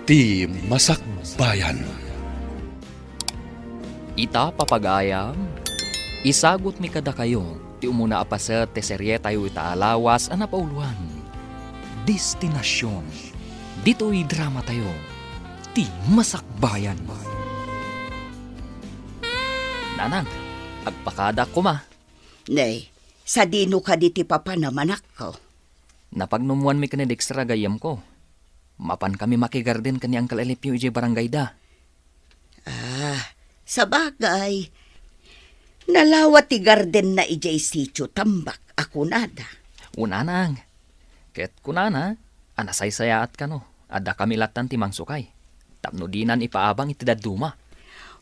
Ti Masakbayan. Ita papagayam, isagot mi kada kayo, ti umuna apaset ti serye tayo ita alawas anapauluan. Destinasyon, dito'y drama tayo, ti Masakbayan. Nanang, agpakada ko ma. Nay, sa dino ka di ti papanamanak ko. Napagnumuan mi kanidik sa ragayam ko. Mapan kami makigarden kani Uncle Elipio ije barangay da. Sa bagay, nalawat ti garden na ijay sityo tambak ako nada. Unanang, ket kunana, anasaysayaat ka no, ada kami latan ti mangsukay. Tapno dinan ipaabang iti daduma.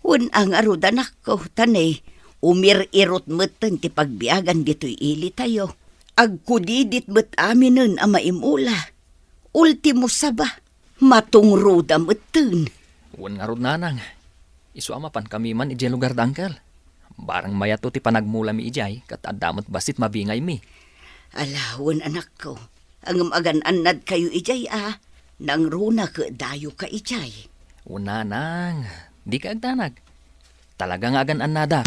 Un ang arudanak ko, tanay, umir-irot metten ti pagbiagan dito'y ili tayo. Agkudidit met aminen ang maimula. Ultimo saba, matungruda metten. Wan nga rod nanang, isuamapan kami man ije lugar da Uncle. Barang mayato ti panagmula mi ijay, kat adamot basit mabingay mi. Alawon anak ko, ang magan-anad kayo ijay nang runa ka dayo ka ijay. Unanang, di ka agdanag. Talagang agan anada.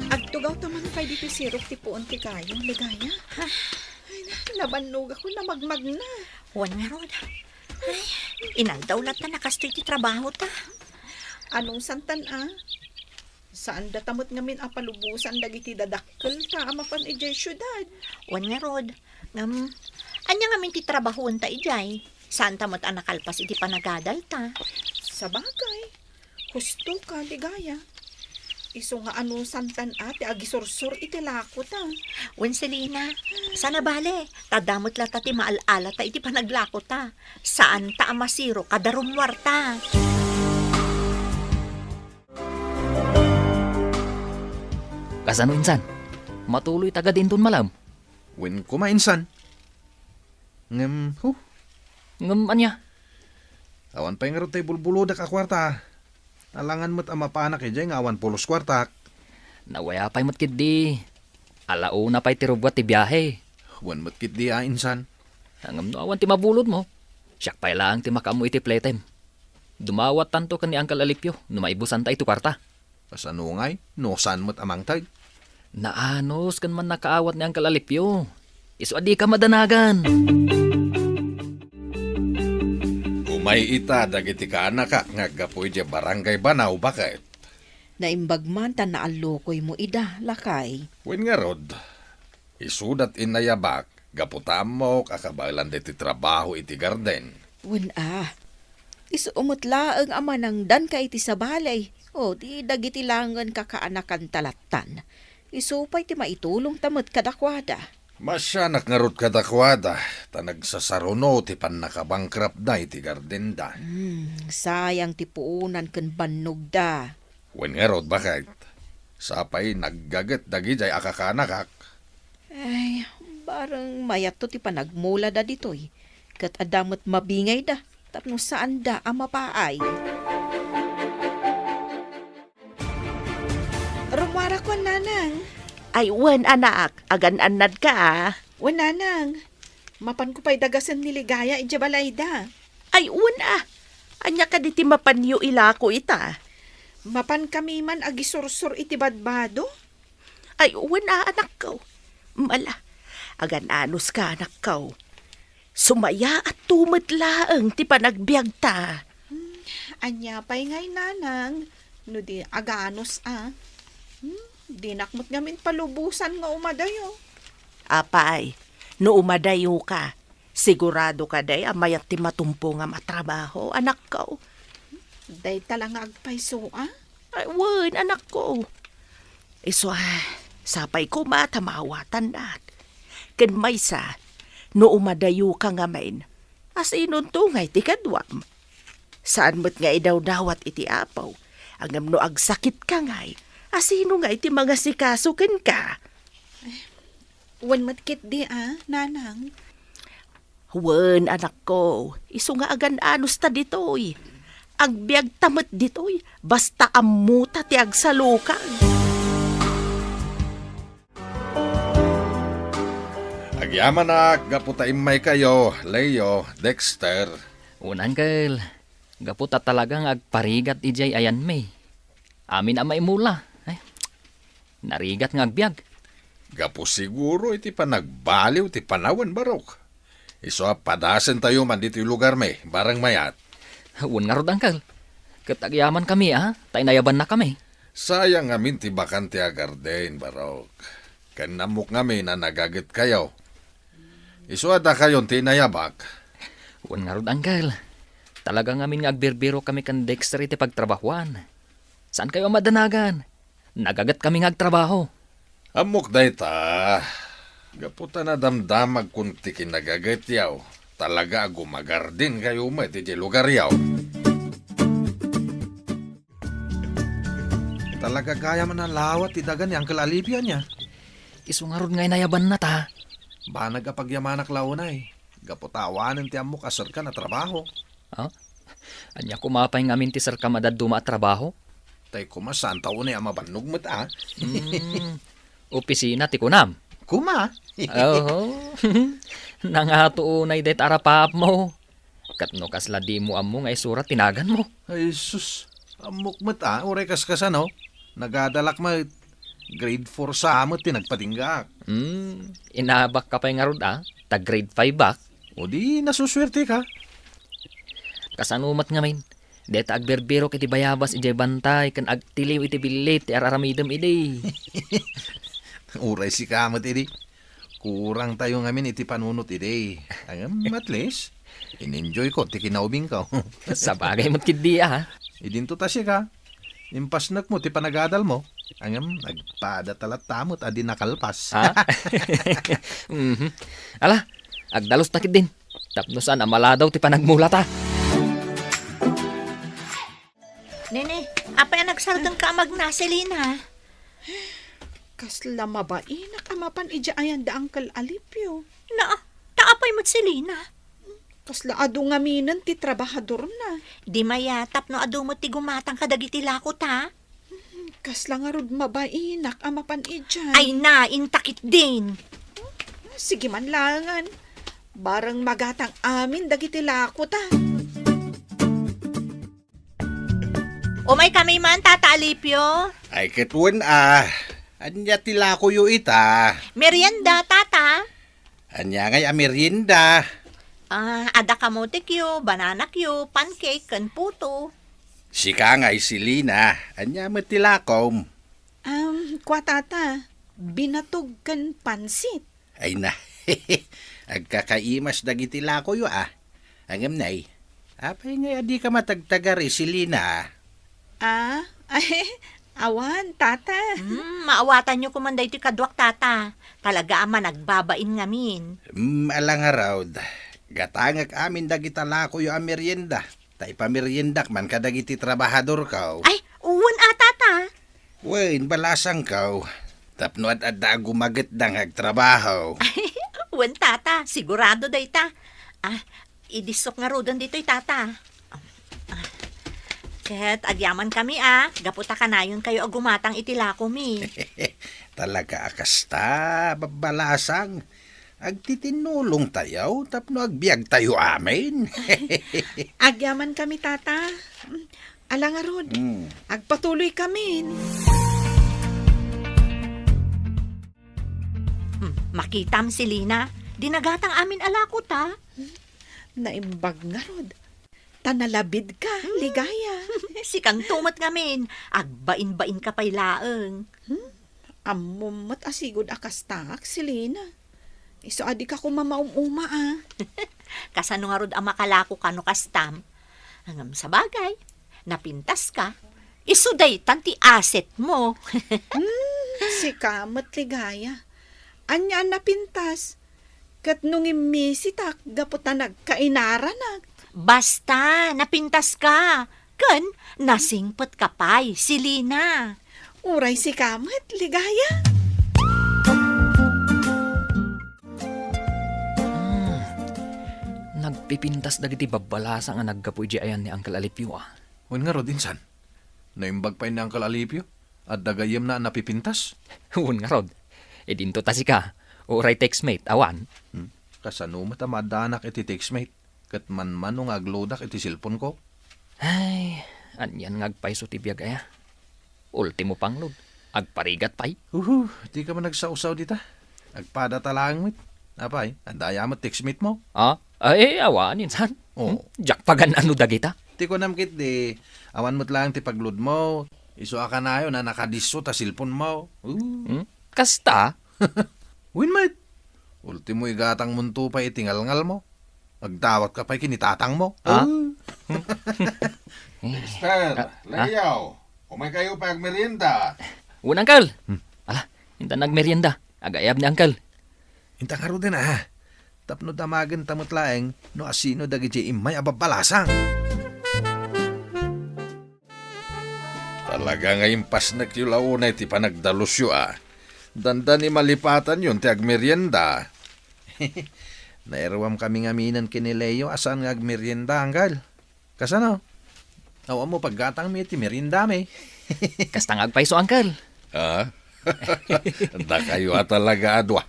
Agtugaw taman kay dito sirok ti puon ti kayo, ligaya. Ay, nabannog ako na magmag na. Wan nga rod. Ay, inagdawlat na nakastoy ti trabaho ta. Anong santan Saan datamot ngamin palubusan dagiti dadakkel ta amapan ijay syudad. Wan nga rod. Anya ngamin ti trabahoon ta ijay. Saan tamot anakalpas iti panagadal ta. Sa bagay, husto ka, ligaya. Iso nga anong santan ti agisursur iti lako ta. Wan Selina, sana bale. Tadamot lata ti maalala ta iti panaglako ta. Saan ta amasiro kadarumwar ta. Kasano insan? Matuloy taga din dun malam. Wen kumainsan. Ngam anya? Awan pa yung tayo bulbulo da ka kwarta. Alangan mo't ang mapanak ijay nga awan pulos kwartak. Nawaya pa'y matkid di. Alauna pa'y tirubwat ti biyahe. Wan mo't kit di insan. Hangam no awan ti mabulod mo. Siyak pa'y lang ti makamu iti pletem. Dumawat tanto ka ni Uncle Alipio, numaibusan ta ito kwarta. Pasanungay, no saan mo't amang tag. Naanos kan man nakaawat ni Uncle Alipio. Iso adi ka madanagan. Umay ita dagiti ka anak nga gapoy di barangay Banaw bakit? Naimbagman ta na alokoy mo ida, lakay. Wen nga rod, isudat inayabak, gaputam mo kakabalan diti trabaho iti garden. Wen isuumutla ang ama ng dan ka iti sa balay. O, di dagiti langan kakaanakan talatan. Isupay ti maitulong tamot kadakwada. Masyanak nga rod kadakwada, tanagsasaruno ti panakabangkrap na iti garden da. Sayang ti puunan ken bannog da. Wen nga rod bakit? Sapay naggaget dagijay akakanakak. Ay, barang mayat to ti panagmula da ditoy. Kat adamot mabingay da, tapno saan da ang mapaay. Rumara ko, nanang. Ay, wen anak, agan-anad ka Wan, nanang. Mapan ko pa'y dagasan ni ligaya ijay balayda. Ay, anya ka di ti mapanyo ilako ita. Mapan kami man agisursur iti badbado. Ay, anak ko. Mala, agan-anos ka anak ko. Sumaya at tumitlaang ti panagbiag ta. Anya pa'y ngay, nanang. No di aganos Di nakmot ngamin palubusan nga umadayo. Apay, no umadayo ka, sigurado ka day amayat ti matumpo nga matrabaho, anak ko. Day talang agpayso, Ay, anak ko. Iso, sapay ko matamawatan dat. Ken maysa, no umadayo ka nga main, asinon tungay ti kadwam. Saan mo't nga idaw-dawat iti apaw, angam no agsakit ka ngay, asino nga iti mga sikasukin ka. Wan matkit di, nanang. Wen, anak ko, iso nga agan-anos ta ditoy. Agbiag tamat ditoy, basta amuta ti agsalukan. Agyaman na, gaputaimay kayo, Leo, Dexter. Unang kel, gaputa talagang agparigat ijay ayan may. Amin ang maimula. Ay, narigat nga agbyag. Gapo siguro iti panagbaliw ti panawan barok. Iso padasen tayo man dito yung lugar may, barang mayat. Un nga rod angkel. Katagyaman kami tay nayaban na kami. Sayang amin ti bakante agarden barok. Kanamok ngamin na nagagit kayo. Iso ada kayon ti nayabak. Un nga rod angkel. Talagang amin nga agbirbiro kami kan Dexter iti pagtrabahuan. Saan kayo madanagan? Nagagat kami nga agtrabaho. Amok day ta. Gaputa na damdamag kung ti kinagagit yaw. Talaga gumagardin kayo mo iti lugar yaw. Talaga kaya man ang lawat ti dagan ni Uncle Alipio niya. Iso nga rod nga'y nayaban na ta. Ba nagkapagyamanak launay. Gaputawanan ti amok asar ka na trabaho. Anya kumapay ngamin ti sir ka madaduma at trabaho. Tay kumasan taon na mabannog mo ta. Opisina ti kunam. Kuma? Oo. Nangatuunay det arapap mo. Katno kasla di mo amo nga isurat tinagan mo. Ay sus. Amok mo ta. Uray kaskasan no. Nagadalak mo. Grade 4 sa amot tinagpatinggak. Inabak ka pa nga rod tag grade 5 back. O di nasuswerte ka. Kasanumat nga min. Det agberbero kiti bayabas ijay bantay kan agtiliw iti bilit ti araramidem iti. Uray si kamot iti. Kurang tayo ngamin iti panunot iti. Ang at least, in-enjoy ko ti kinaubing ka. Sa bagay mo't kidi Idinto ta siya ka. Impasnak mo ti panagadal mo. Ang nagpada talat tamot adi nakalpas. Mhm. Ala, agdalos takid din. Tapnosan amala daw ti panagmula ta. Nene, apay ang nagsardang ka magna, Selena. Kasla mabainak amapan ija ayan da Uncle Alipio. Na, taapay mo't Selena. Kasla adu nga minan ti trabahador na. Di mayatap no adu mo ti gumatang kadagiti lakot ha. Kasla nga rod mabainak amapan ija. Ay na, intakit din. Sige man langan. Barang magatang amin dagiti lakot ha. Umay kami man, Tata Alipio. Ay ketwen Anya tila ko yu ita. Merienda, Tata. Anya ngay merienda. Ada kamote kyo, banana kyo, pancake, kan puto. Sika ngay silina. Anya matilakom. Kwa tata, binatog kan pansit. Ay na. Agkakaimas dagiti lako yu Angam nay. Apay ngay adi ka matagtagari silina. Awan, tata. Maawatan nyo kumanday ti kadwak, Tata. Talaga ama nagbabain ngamin. Alang arawd. Gatangak amin dagita lako yu merienda. Tay pameriendak man kadagiti trabahador kaw. Ay, uwan Tata. Wain balasang kaw. Tapno at adda gumaget dang agtrabaho. Uwan, Tata. Sigurado day ta. Idisok nga rodan dito'y, Tata. Ket agyaman kami gaputa kanayon kayo agumatang itilako mi. Talaga akasta, babalasang. Agtitinulong tayo, tapno agbiag tayo amin. Agyaman kami, tata. Alang arod, agpatuloy kami. Makitam si Lina. Dinagatang amin alakot Naimbag nga rod. Tanalabid ka, ligaya. Si kang tumat ngamin. Agbain-bain ka pa'y laeng. Amumat asigod akastak, Selena. Iso adi ka kumamaum-uma Kasano nga rod ang makalako ka no kastam. Hangam sa bagay, napintas ka. Isuday tanti asset mo. Si kamat ligaya. Anya napintas. Kat nung imisitak, gaputa nagkainaranag. Basta, napintas ka. Ken, nasingpot ka pa'y, si Lina. Uray si kamat, ligaya. Nagpipintas dagiti babalasa nga naggapoy di ayan ni Uncle Alipio Wan nga rod insan. Naimbag pa ni Uncle Alipio. At dagayem na napipintas. Huwag nga rod. Dinto ta si ka. Uray textmate, awan. Kasano matamadanak iti textmate. Kat manmanong aglodak iti silpon ko. Ay, anyan ngagpaiso ti biyag aya. Ultimo panglod, agparigat pay. Di ka man nagsausaw dita. Agpada talang mit. Apay, andaya mo textmate mo. Ah, ay, awan, insan. Oo. Jak pagan ano dagita? Ti ko namkit di. Awan mo't lang ti paglod mo. Iso ka na yun na nakadiso ta silpon mo. Kasta? Win mate. Ultimo igatang munto pa itingalngal mo. Magdawat ka pa'y kinitatang mo. Ah? Mister, layaw. Umay kayo pag merienda. Un, Uncle. Ala, hinta nagmerienda. Agayab ni Uncle. Intang haro din Tapno damagan tamot laeng no asino dagi imay ababalasang. Talaga nga impas nagkilaunay ti panagdalusyo Danda ni malipatan yun ti agmerienda. Nairawam kami ngaminan kini Leo asan nga agmerienda anggal. Kasano? Awa mo paggatang mi ti merienda mi. Kasta ngagpaiso, Uncle. Da kayo talaga adwa.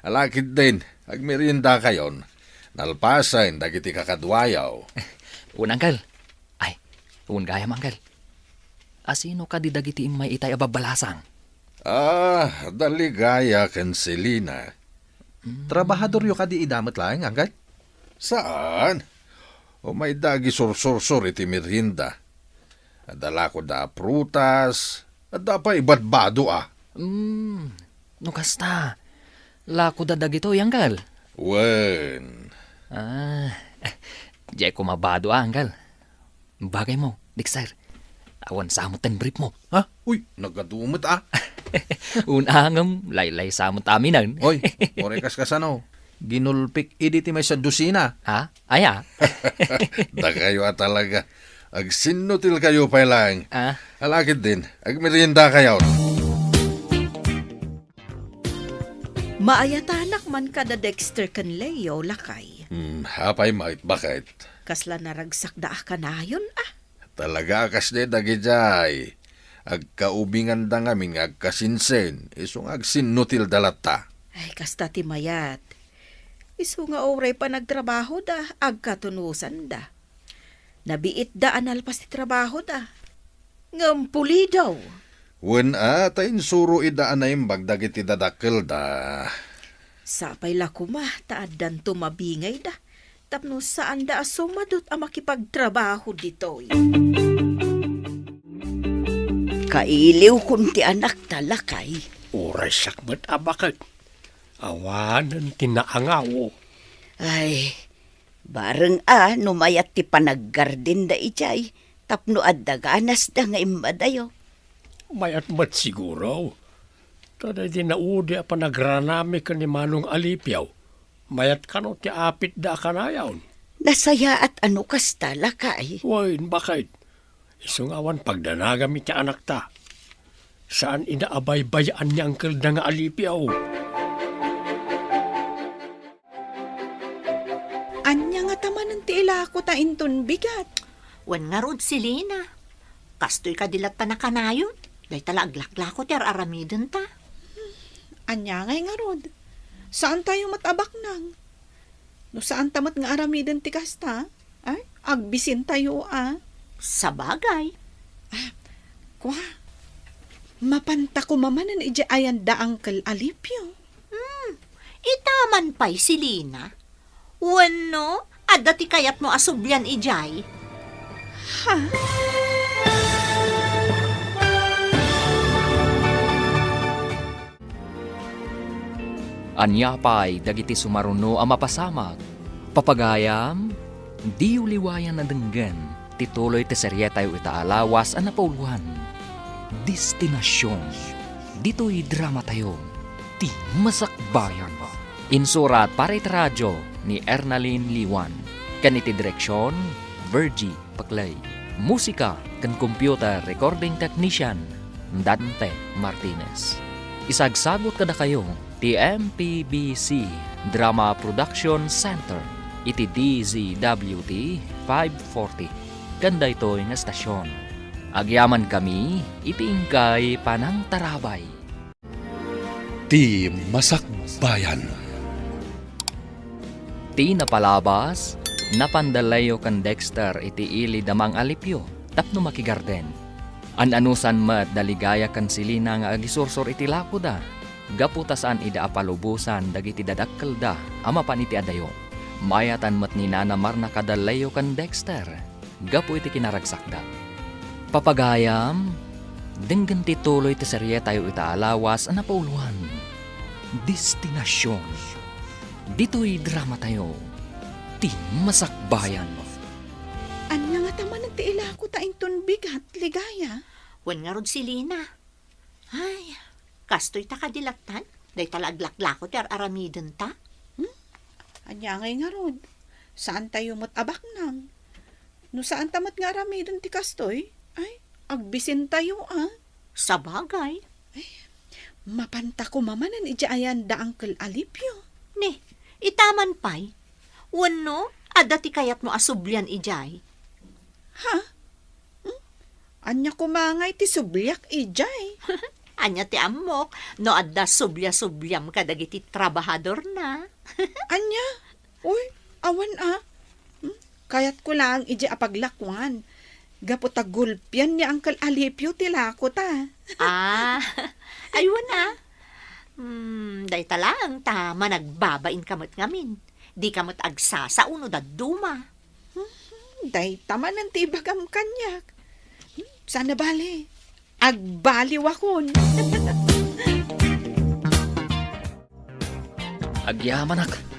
Alakid din, agmerienda kayon. Nalpasain dagiti kakadwayaw. Un, Uncle. Ay, un gayam, Uncle. Asino ka di dagiti imay itay ababalasang? Daligaya ken Selina. Trabahador yo ka di idamot lang, anggal? Saan? O may dagi sursur iti merienda. Adala ko da prutas, at da pa ibadbado No kasta. Lako da dagito, Uncle. Wen. Di ko mabado, Uncle. Bagay mo, Dexter. Awan samutan brief mo. Ha? Uy, nagadumot Unangam, laylay samot aminan. Oy, orekas kasano. Ginulpik iditi may sa dusina. Ha? Aya? Da kayo talaga. Agsinutil kayo pa lang. Alakid din, agmerienda kayo. Maayatanak man kada Dexter kan Leo lakay. Hapay mait bakit? Kasla naragsak da kanayon Talaga kas de dagijay. Agkaubingan da ngamin agkasinsen. Isong agsinutil dalata. Ay, kasta ti mayat. Isu nga oray pa nagtrabaho da, agkatunusan da. Nabiit da analpas ti trabaho da. Ngampuli daw. Wen tayin suro idaan na imbag dagiti dadakkel da. Sapay lakuma, taadan tumabingay da. Tapno saan da sumadot ang makipagtrabaho dito. Kailiw kunti anak talakay. Uray sakbat abakit. Awanan tinaangaw. Ay, bareng numayat ti panaggardin da ijay. Tapno adaganas da nga imadayo. Mayat mat siguro. Tada di naudi pa nagranami ka ni Manong Alipyaw. Mayat ka no ti apit da kanayaw. Nasaya at ano kasta lakay. Wain bakit? Isungawan pagdanagami ti anak ta. Saan inaabay-bayaan ni Uncle da nga Alipyaw? Anya nga tamanan ti ilako ta inton bigat. Wan nga rod Selina. Kastoy ka dilat ta na kanayon. Day tala aglaklako ti aramiden ta. Anya nga rod. Saan tayo matabak nang? No saan tamat nga aramiden ti kasta? Ay, agbisin tayo Sa bagay. Kwa, mapanta ko mamanan ija ayan da Uncle Alipyo. Itaman pa'y Selina. Wano, adda ti kayat mo asubyan ijay. Anya pa'y dagiti sumaruno ang mapasamag. Papagayam, di uliwayan na denggan. Tituloy ti seryetay itaalawas ang napauluan. Destinasyon. Dito'y drama tayo. Ti Masakbayan. Insurat para iti radyo ni Ernalyn Liwan. Kaniti direksyon, Virgie Paclay. Musika kan computer recording technician, Dante Martinez. Isagsagot kada kayo ti MPBC Drama Production Center. Iti DZWT 540. Ganda ito nga estasyon. Agyaman kami, iti ingkay panang tarabay. Ti Masakbayan. Bayan. Ti napalabas, napandalayo kan Dexter iti ili damang alipyo, tapno makigarden. An-anusan mat daligaya kan silina nga agisursor iti lakoda. Gaputasan ida apalubusan dagiti dadakkel da, ama pan iti adayo. Mayatan mat ni Nana Marna kadalayo kan Dexter. Gapu iti kinaragsakda. Papagayam, denggan ti tuloy ti serye tayo itaalawas na pauluan. Destinasyon. Dito'y drama tayo. Ti masakbayan. Anya nga taman ti ilako ta inton bigat, ligaya. Wen nga rod si Lina. Ay, kastoy ta kadilatan. Day talaglaklako ti aramiden ta. Anya nga rod. Saan tayo matabak nang? No saan tamat nga aramidon ti kastoy? Ay, agbisin tayo Sa bagay. Mapanta ko mamanan ijaayan da Uncle Alipio. Ni, itaman pay. Wano, adati kayat mo asublian ijay. Anya kumangay ti sublyak ijay. Anya ti amok, no adda sublia-subliam kadagiti trabahador na. Anya? Uy, awan Kayat ko lang iji apaglakwan. Gapot gulpyan ni Uncle Alipio tilako ta. Ayun na. Day talang tama nagbabain kamot ngamin. Di kamot agsa sa uno da duma. Day tama ng tibagam kanyak. Sana bale. Agbaliw akon. Agyamanak.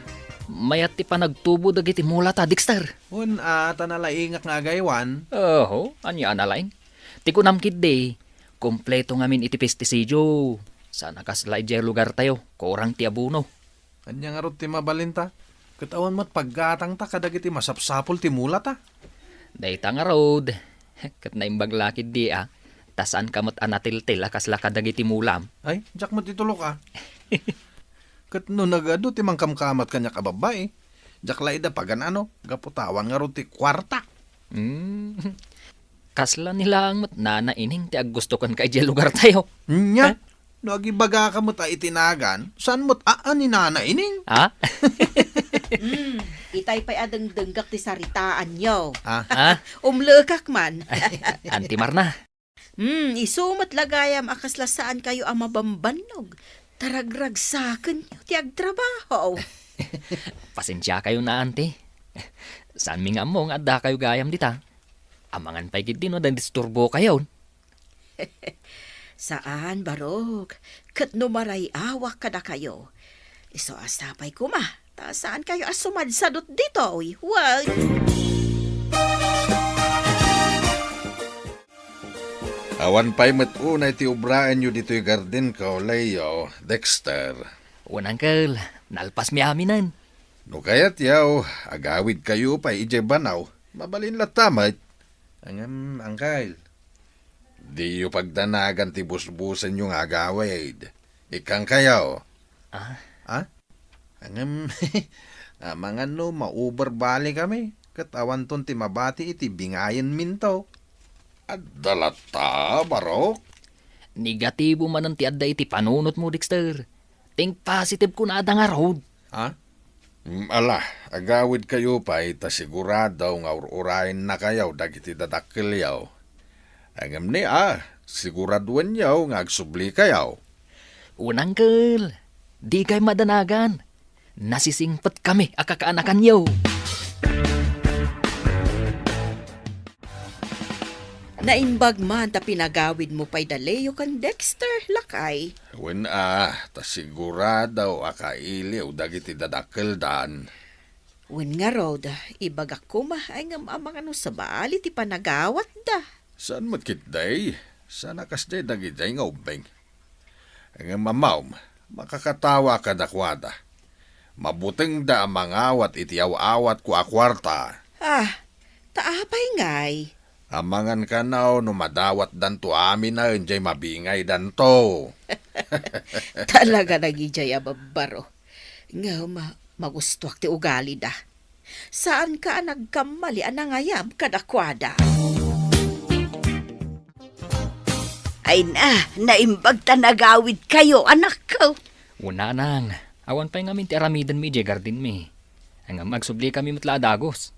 Mayat ti panagtubo dagiti mula ta, Dexter. Tanalaingak nga gaywan. Oho, anya analaing. Ti kunam kidde, kompleto ngamin iti pestisidyo. Sana kasla ijay lugar tayo, korang ti abuno. Anya nga rod ti mabalinta. Katawan mo't paggatang ta kadagiti masapsapol ti mula ta. Dayta nga road. Kat na imbag di Tasan kamot anatil-til kasla kadagiti mulam. Ay, jak mo titulok Kat no nagado ti mangkamkamat kanya kababay. Jak laida paganano, gaputawan nga rod ti kwarta. Kasla nila ang matnana ining ti aggusto kan kay ijay lugar tayo. Nya, no agibaga ka mo ta itinagan, saan mo't ni nana ining? Ha? Itay pa'y adeng-denggak ti saritaan nyo. Ha? Umlekak man. Anti Marna. Isumat lagayam akasla saan kayo ang mabambanog. Taragragsakan nyo ti agtrabaho. Pasensya kayo na, ante. Saan mi nga mong adda kayo gayam dita? Amangan pa'y gid no dan disturbo kayo. Saan, Barog? Kat numaray awak kada kayo. Iso asapay ko ma. Ta saan kayo asumadsadot dito? Wag! Awan pa'y unay ti ubraan nyo dito'y garden ko, Leo, Dexter. Unangkel, nalpas mi aminan. No kaya't yaw, agawid kayo pa'y ije banaw, mabalin latamay. Angkal, di yu pagdanagan ti busbusan yung agawid. Ikang kayaw. Mga no, mauberbali kami. Katawan ton ti mabati iti bingayan minto. Adalata, Barok. Negatibo man ang ti adda iti panunot mo, Dexter. Think positive ko na adda nga road. Agawid kayo pa ita sigurado nga urain na kayaw dagiti dadakkel yaw. Angam ni siguraduan yaw nga agsubli kayaw. Unangkel, di kay madanagan. Nasisingpat kami akakaanakan yaw. Naimbag man ta pinagawid mo pa'y dalayo kan Dexter, lakay. Wen ta sigurado akailiw dagiti dadakkel dan. Wen nga rod, ibagak ko ay nga amang sa bali ti panagawat da. Saan matkitday? Sana kasday dagiday nga ubeng. Ang mamaw, makakatawa ka dakwada. Mabuting da mangawat iti awat ko akwarta. Taapay ngay. Amangan ka na no madawat dan to amin na enjay mabingay dan to. Talaga nagijay ababaro. Nga magustuak ti ugali da. Saan ka nagkamali anangayam kadakwada? Ay na, naimbag ta nagawid kayo, anak ko. Una nang, Awan pa ngamin ti aramidan mi, garden mi. Ang magsubli kami matla dagos.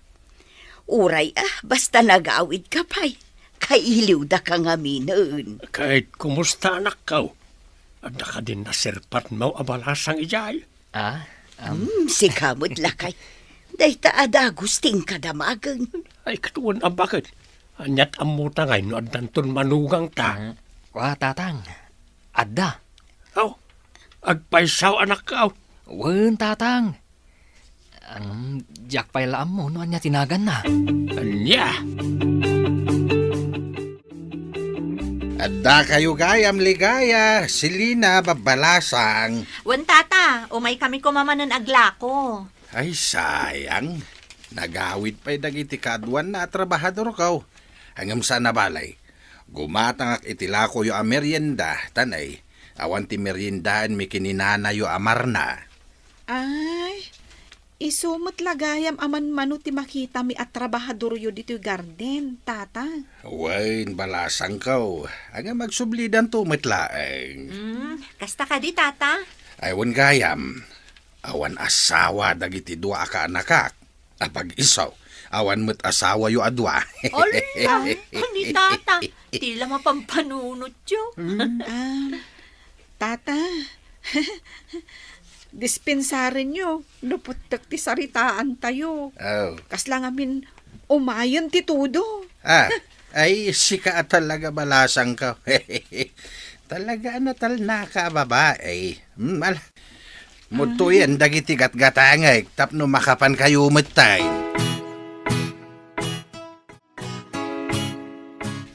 Uray basta nagawid ka pa'y. Kailiw da ka nga minon. Kahit kumusta anak ka, at naka din nasirpat mo abalasang ijay. Si kamot lakay. Dahita adagusting kadamagan. Ay katuon ang bakit? Anyat amuta ngay no adanton manugang ta. Wa tatang. Adda. Aw, agpaisaw anak ka. Wen tatang. Ang jak pay laam mo no anya tinagan na. Anya, Adda kayo gayam ligaya, silina babalasang. Wan tata, umay kami kumamanan aglako. Ay sayang, nagawid pa'y dagiti kaduan na trabahador kaw. Hangam sa nabalay, gumatang ak itilako yo a merienda, tanay, awan ti meriendaan mi kininana yo amarna. Ay, isumot lagayam aman mano ti makita mi at trabahador yu dito garden, tata. Wain balasang kaw, hangam magsublidan to metlaeng. Kasta ka di tata? Aywan gayam, awan asawa dagiti dua ka anakak. Apag isaw, awan met asawa yo adwa. Ala, ni tata. Tila mapampanunot yo. Tata, dispensarin nyo, naputak ti saritaan tayo. Oh. Kaslang amin umayon ti tudo. Ay, sika talaga balasang ka. Talaga natal na ka babae. Muto yan, dagiti gatgatangay, tapno makapan kayo umatay.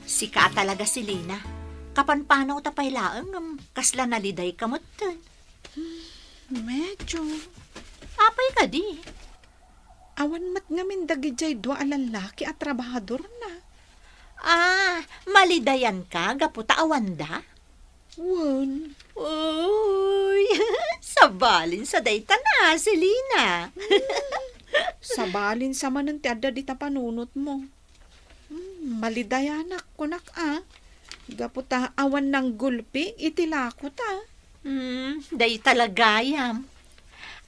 Sika talaga si Lina. Kapanpanaw tapay laang kasla naliday kamutan. Medyo. Apay ka di. Awan mat ngamin dagijay dua alalaki at trabahador na. Malidayan ka, gaputa awanda? Wan. Uy, sabalin sa dayta na, si Lina. Sabalin sa manan ti adda di tapanunot mo. Malidayanak kunak Gaputa awan ng gulpi, itilako ta. Day talagayam.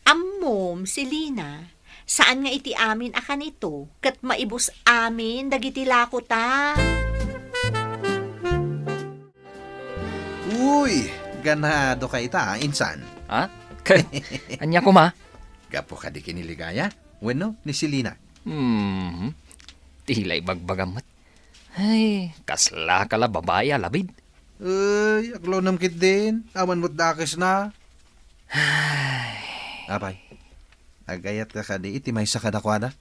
Ammom, si Lina. Saan nga iti amin akan ito? Kat maibus amin, dagiti lako ta. Uy, ganado ka ita, insan. Anya ko ma? Gapo ka di kiniligaya? Bueno, ni Silina. Tilay bagbagamat. Ay, kasla kala babae alabid. Ay, aklo namkit din. Awan mo't dakis na. Apay, agayat ka ka di iti may sakadakwada.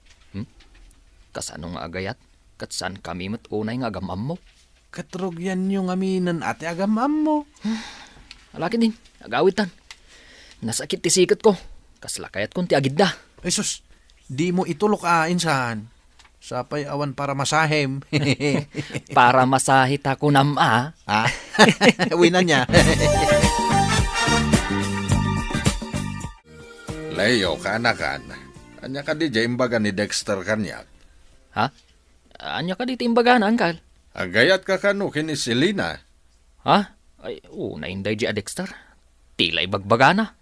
Kasano nga agayat? Katsan kami mat unay nga agamam mo. Katrog yan yung aminan ate agamam mo. Alaki din, agawitan. Nasakit ti sikat ko. Kasla kayat kong ti agid da. Ay sus, di mo itulok insan. Sapay awan para masahem. Para masahit ako nama. Winan niya. Leo, kanakan. Anya ka di dya imbaga ni Dexter kanyak. Anya ka di timbagan, angkal? Agayat ka kanu kini Selena. Ay, nainday di Dexter. Tilay bagbagana.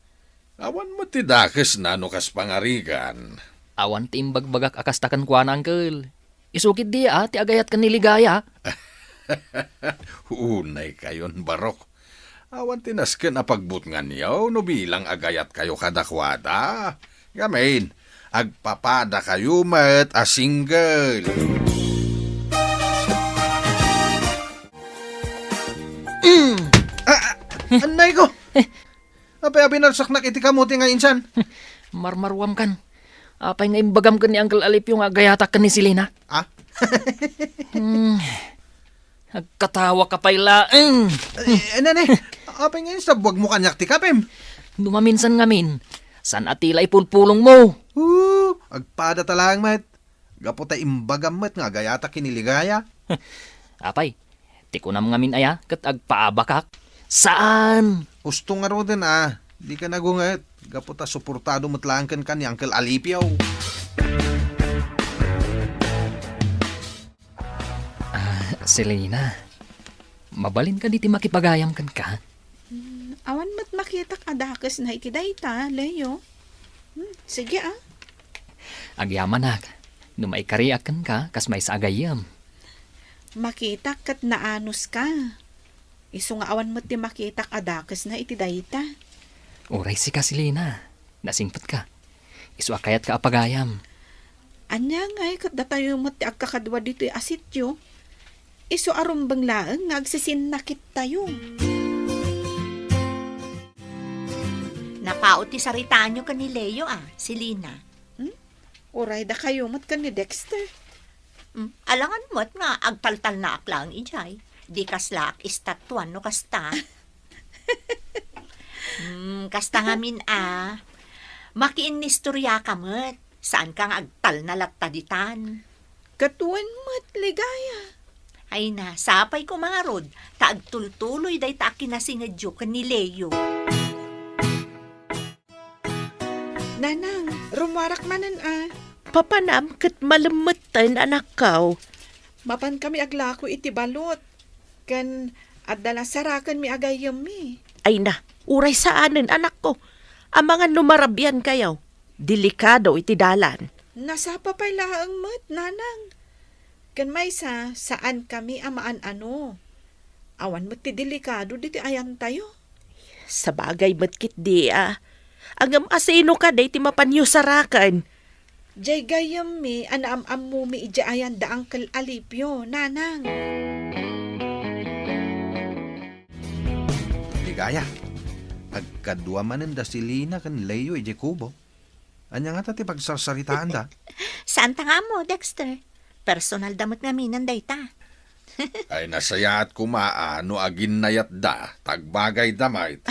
Awan mo ti dakis na no kas pangarigan. Awan ti imbagbagak akastakan kwa na, angkal. Isukit di ti agayat ka niligaya. Unay kayon barok. Awan tinasken a pagbutngan yaw no bilang agayat kayo kadakwada. Gamin, agpapada kayo met a single. Anay ko! Apay binarsak na iti kamuti nga insan. Marmarwam kan. Apay nga imbagam ka ni Uncle Alip yung agayatak ka ni Silina. Nagkatawa ka pa'y laeng. Nane, apay ngayon sa buwag mo kanyak ti kapem. Dumaminsan ngamin. San atila ipulpulong mo? Agpada talang met. Gaputa imbagam met nga agayata kiniligaya. Apay, tikunam ngamin aya kat agpaabakak. Saan? Gusto nga ro din Di ka nagunget. Gaputa suportado matlaangkan ka ni Uncle Alipiaw. Selena, mabalin ka diti makipagayam kan ka? Awan mat makita kadakas na ikidayta, Leo. Sige Agyaman nak, no may kariakan ka, kas may sagayam. Makita kat naanos ka. Iso nga awan mo't ti makita kadakas na itidayta. Uray si ka Selena, nasingpot ka. Isu akayat ka apagayam. Anya nga kat datayo mo't ti agkakadwa dito asityo. Iso arumbang laeng nagsisinakit tayo. Napaot ti sarita nyo ka ni Leo Selena. Uray da kayo mo't ka ni Dexter. Alangan mo't nga agtaltal na aklang ijay. Di kaslak istatuan no kasta. Kasta ngamin makiin nistorya ka mo't. Saan kang agtal na lataditan? Katuan mo't ligaya. Ay na, sapay ko mga rod. Taagtultuloy day ta kinasingadyo ka ni Leo. Nanang, rumarak manan Papanam kat malamutan anak ko. Mapan kami aglako iti balot. Kan adala sarakan mi agayam mi. Ay na, uray saanin anak ko. Ang mga numarabyan kayo. Delikado iti dalan. Nasa papay laang mat, nanang. Kan may saan kami amaan ano. Awan mo ti delikado diti ayan tayo. Sa bagay matkit di Agam asino ka day ti mapanyo sarakan. Jay gayam mi, anaam mo mi ija ayan da Uncle Alipio, nanang. Ligaya. Agkadwa manen da Selena kan Leo ije kubo. Anya nga ti pagsarsaritaan da. Saan ta nga mo, Dexter? Personal damot nga minan day ta. Ay nasayaat kumaano agin nayat da. Tagbagay damait.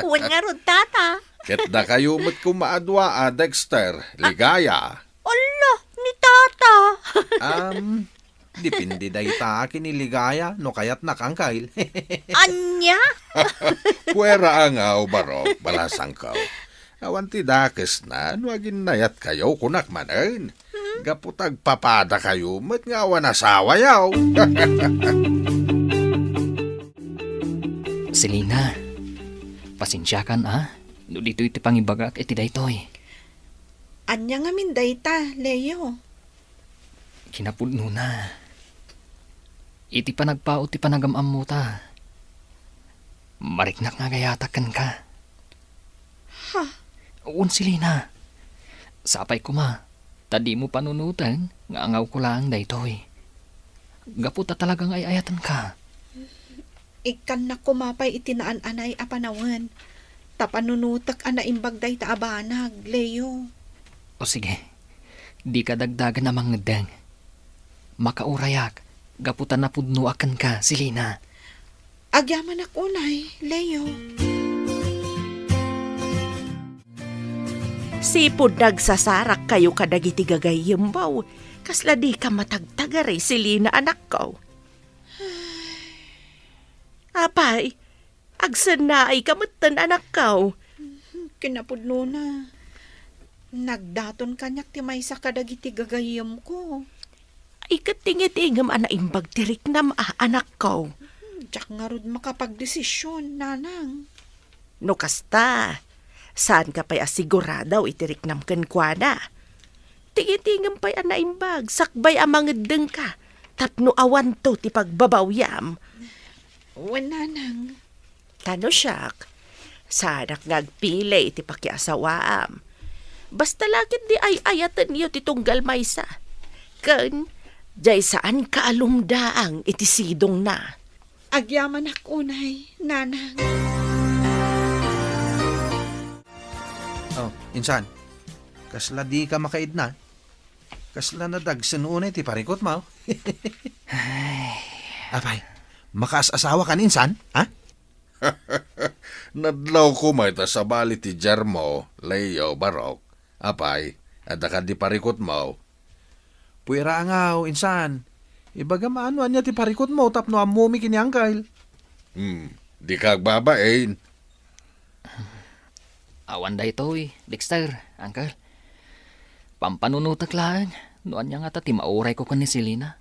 Uwan nga rod tata. Ket da kayo mo't kumaadwa Dexter. Ligaya. Ala, ni tata. Dipindi day ta kiniligaya no kayat nakangkail. Anya? Puwera ang barok, balasang kao. Awan ti dakes na, no agin nayat kayo kunak manen. Gaputag papada kayo, mat nga awan asawa yaw. Selena, pasensya kan no dito iti pangibagak iti daytoy. Anya nga min dayta, Leo. Kinapudno na. Iti panagpao ti panagamam mo ta. Mariknak nga gayatakan ka. Ha? Uwan Selena. Sapay ko tadi mo panunutan nga angaw ko lang daytoy. Gaputa talagang ay ayatan ka. Ikan na kumapay itinaan anay apanawan. Tapanunutak ana imbag dayta abanag, Leo. O sige, di ka dagdagan na mangedeng. Makaurayak, gaputan na pudno akan ka, Selena. Agyaman ako, nay, Leo. Sipod nagsasarak kayo kadagiti gagayimbaw. Kasla di ka matagtagari, Selena anak ko. Apay, agsan na ay kamutan anak ko. Kinapudno na. Nagdaton kanyak ti may sa kadagiti gagayam ko. Ay katingit-ingam anaimbag tirik nam anak ko. Diyak nga rod makapagdesisyon, nanang. No kasta, saan ka pa'y asiguradaw itirik nam kenkwana? Tingit-ingam pa'y anaimbag, sakbay amangedeng ka. Tapno awan to ti pagbabawyam. Nanang. Tano siyak, sanak ngagpili iti pakiasawaam. Basta lakit di ay ayatan niyo ti tunggal maysa. Kan, jay saan kaalumdaang iti sidong na. Agyaman ako, nay, nanang. Oh, insan. Kasla di ka makaid na. Kasla na dagsan unay ti parikot mo. Apay, makaas-asawa ka insan, ha? Nadlaw ko may ta sa bali ti Jermo, Leo, Barok. Apay, ada ka di parikot mo. Puwera angaw, insan. Ibaga maanuan niya ti parikot mo, tapno amumi kiniangkail. Di ka agbabain. Awan daytoy, Dexter, Uncle. Pampanunutak lang, noan niya nga ta ti mauray ko kan ni Selena.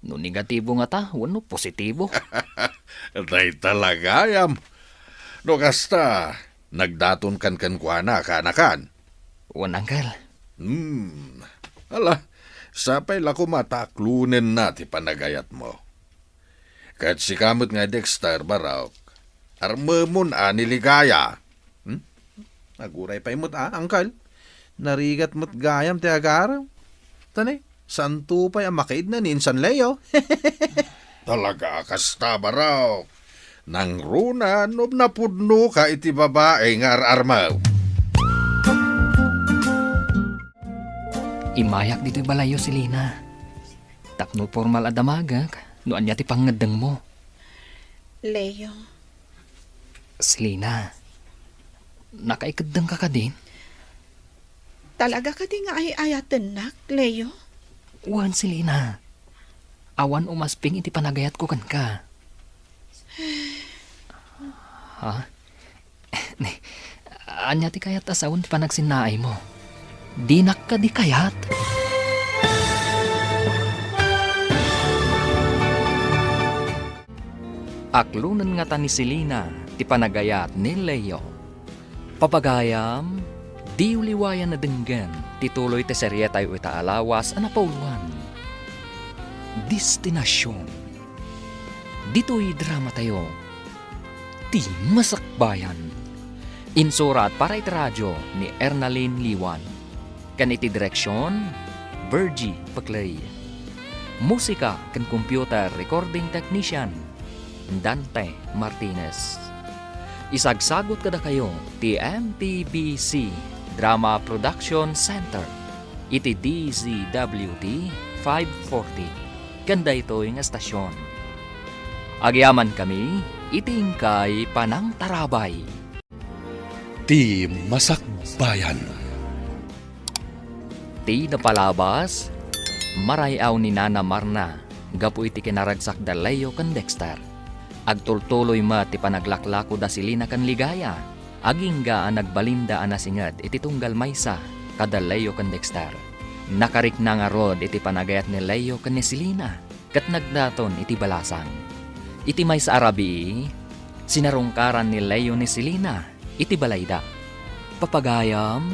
No negatibo nga ta, wano positibo. Day talaga, yam. No kasta, nagdaton kan kuana kanakan. Wan, Uncle. Ala, sapay lako mataklunen na ti panagayat mo. Kahit si kamot nga Dexter Barok, armamon niligaya. Naguray pa imot angkal. Narigat mo't gayam ti agaraw. Tanay, santo pa yung makaid na ni Insan Leo. Talaga kasta Barok. Nang runa, nob na pudno ka iti babae nga armaw. Imayak dito'y balayo si Lina. Tapno formal adamagak, noan niya ti pangadang mo. Leo, Si Lina, nakaikadang ka ka din? talaga ka di nga ay ayatan nak, Leo? Wan si Lina. Awan umasping iti panagayat ko kan ka. Ha? Anya ti kayat asawan ti panagsinaay mo. Dinak ka di kayat. Aklunan nga ta ni Selena ti panagayat ni Leo. Papagayam, di uliwayan na denggan, tituloy ti serye tayo itaalawas anapauluan. Destinasyon. Dito'y drama tayo. Ti Masakbayan. Insurat para iti radyo ni Ernalyn Liwan. Kan iti direksyon, Virgie Paclay. Musika kan computer recording technician, Dante Martinez. Isagsagot kada kayo ti MTBC Drama Production Center iti DZWT 540 kanda ito yung estasyon. Agyaman kami itingkay panang tarabay. Ti Masakbayan. Ti napalabas marayaw ni Nana Marna gapu iti kinaragsak da Leo kan Dexter. Agtultuloy ma ti panaglaklako da silina kan ligaya. Agingga ang nagbalinda anasingad iti tunggal maysa kada Leo kan Dexter. Nakarik na nga rod iti panagayat ni Leo kan ni Silina kat nagdaton iti balasang. Iti maysa arabi, sinarungkaran ni Leo ni Silina iti balayda. Papagayam,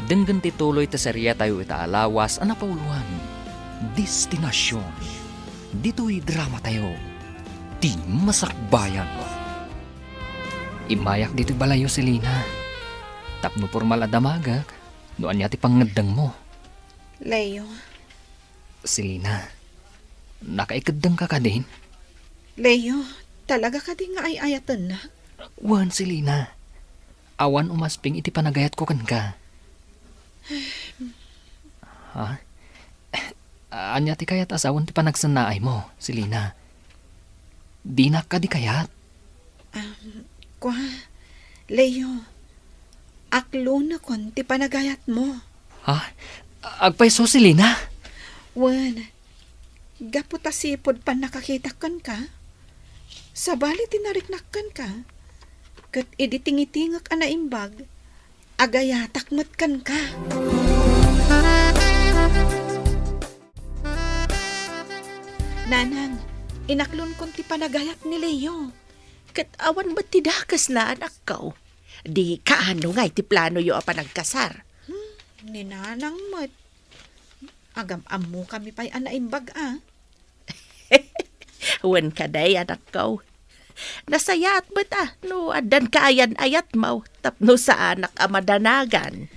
denggan ti tuloy ta serya tayo itaalawas anapauluan. Destinasyon. Dito'y drama tayo. Ti Masakbayan. Imayak dito balayo si Lina. Tapno formal adamagak, noan niya ti pangadang mo. Leo, Si Lina, nakaikadang ka ka din? Leo, talaga ka di nga ay ayatan nak? Wan si Lina. Awan umasping iti panagayat ko kan ka. Ha? Anya ti kayat asawan ti panagsanaay mo, si Lina. Dinak ka di kayat? Kwa, Leo, aklo na kon ti panagayat mo. Ha? Agpaiso si Lina? Wan, gaputa sipod pa nakakitakan ka. Sabali tinariknakkan ka. Kat iditingitingak ana imbag, agayatakmat kan ka. Nanang, inaklon kon ti panagayat ni Leo. Kat awan ba't tidakas na anak ko? Di kaano nga iti plano yo pa nagkasar. Ninanang mat. Agam-amu kami pa'y ana imbag Wan ka day anak ko. Nasayat ba't no adan kaayan ayat mo tapno sa anak amadanagan.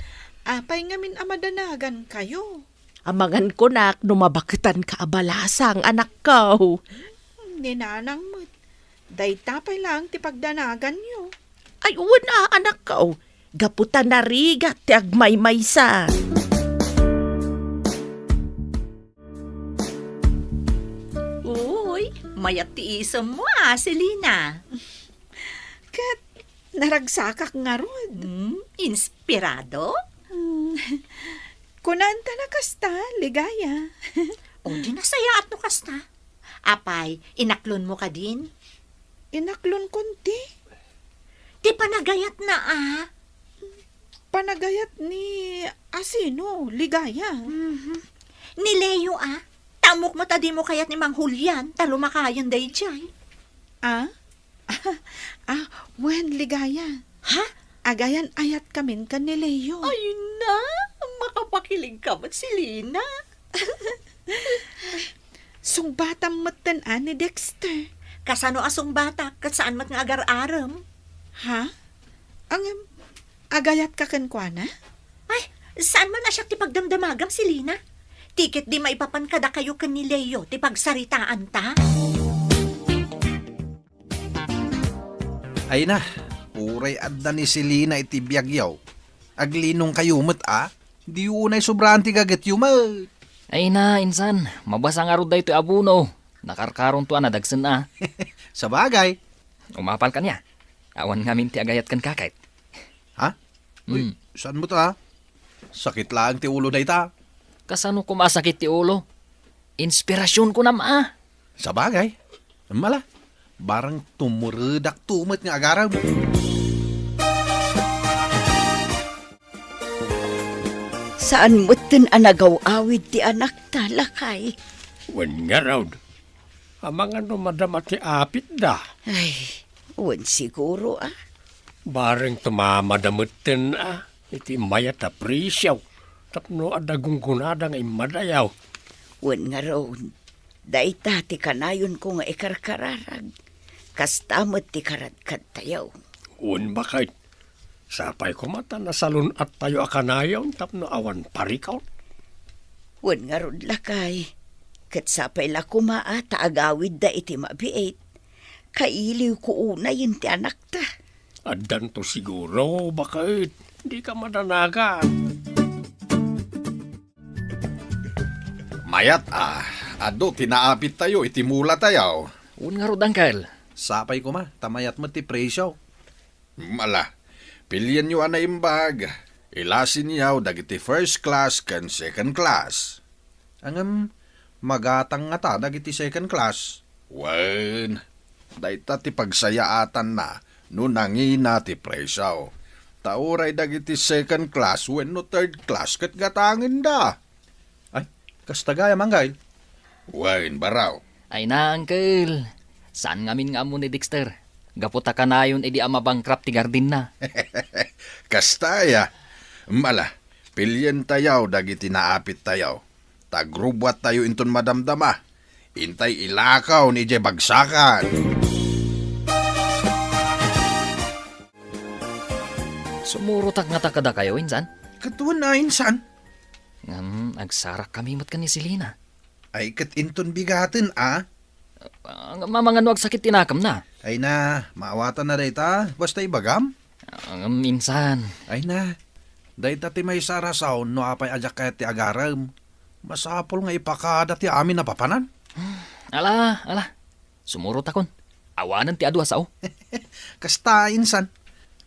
Apay ngamin amadanagan kayo. Amangan ko nak numabakitan ka abalasang anak ko. Ninanang mat. Day tapay lang ti pagdanagan nyo. Ay una anak ko. Gaputan na rigat ti agmay-maysa. Uy, mayat ti isam mo Selena. Kat naragsakak nga rod. Inspirado? Kunanta na kasta, ligaya. O di nasaya at no kasta. Apay, inaklon mo ka din? Inaklon konti. Di panagayat na Panagayat ni Asino, ligaya. Ni Leo Tamok mo tadi mo kayat ni Mang Julian, talo makayon day jay. Wen, ligaya. Ha? Agayan ayat kamin kan ni Leo. Ayun na, makapakilig ka ba't si Lina? Sungbatam matan ni Dexter. Kasano asong bata, kat saan mat nga agar-aram? Ha? Ang agayat ka kan kwa na? Ay, saan man asyak ti pagdamdamagam si Lina? Tikit di maipapan kada kayo kan ni Leo, ti pagsaritaan ta? Ay na, uray adda ni Selena iti biyagyaw. Aglinong kayo mat di unay sobrang tigagat yumat. Ay na, insan, mabasa nga ro dayto abuno. Nakarkaron to nadagsan na. Sa bagay. Umapal ka niya. Awan ngamin ti agayat kan kakait. Ha? Uy, saan mo ta? Sakit lang ti ulo na ita. Kasano kumasakit ti ulo? Inspirasyon ko na Sa bagay. Mala, barang tumuredak tumat nga agaraw. Saan mo tin anagaw-awid ti anak talakay? Wen nga raw. Amang ano madamat ti apit da. Ay, wen siguro Bareng tumamadamuten iti mayat na presyaw. Tapno adagong gunada nga imadayaw. Wen nga raw. Daita ti kanayon ko nga ikarkararag. Kastamot ti karadkad tayaw. Un bakit? Sapay ko mata na salon at tayo akanayaw tapno awan parikaw. Wen nga rod lakay. Kat sapay la kumaa taagawid da iti mabiit. Kailiw ko una yun ti anak ta. Adan to siguro, bakit? Di ka madanagan. Mayat ado tinaapit tayo itimula tayo. Un nga ro dangkel. Sapay ko tamayat mo ti presyo. Mala, pilyan nyo na imbag. Ilasin yaw dagiti first class kan second class. Angam, magatang nga ta dagiti second class. Wen, dayta ti pagsayaatan na no nangina ti presyo. Tauray dagiti second class when no third class kat gatangin da. Ay, kastagaya manggay. Wen, baraw. Ay na, uncle. Saan ngamin nga mo ni Dexter? Gaputa ka na yun, edi amabangkrap ti gardin na. Kastaya. Mala, pilyan tayaw dagiti naapit tayaw. Tagrubwat tayo inton madamdama. Intay ilakaw ni Jay bagsakan. Sumurutak nga takada kayo, insan? Katuan na insan. Agsarak kami mat ka ni Selena. Ay kat inton bigatin Mamangano ag sakit tinakam na. Ay na, maawatan na dayta. Basta ibagam. Minsan. Ay na, dayta ti may sarasaw no apay ajak kaya ti agaram. Masapol nga ipakada ti amin na papanan. Ala. Sumurot akon. Awanan ti adwa sao. Kasta insan.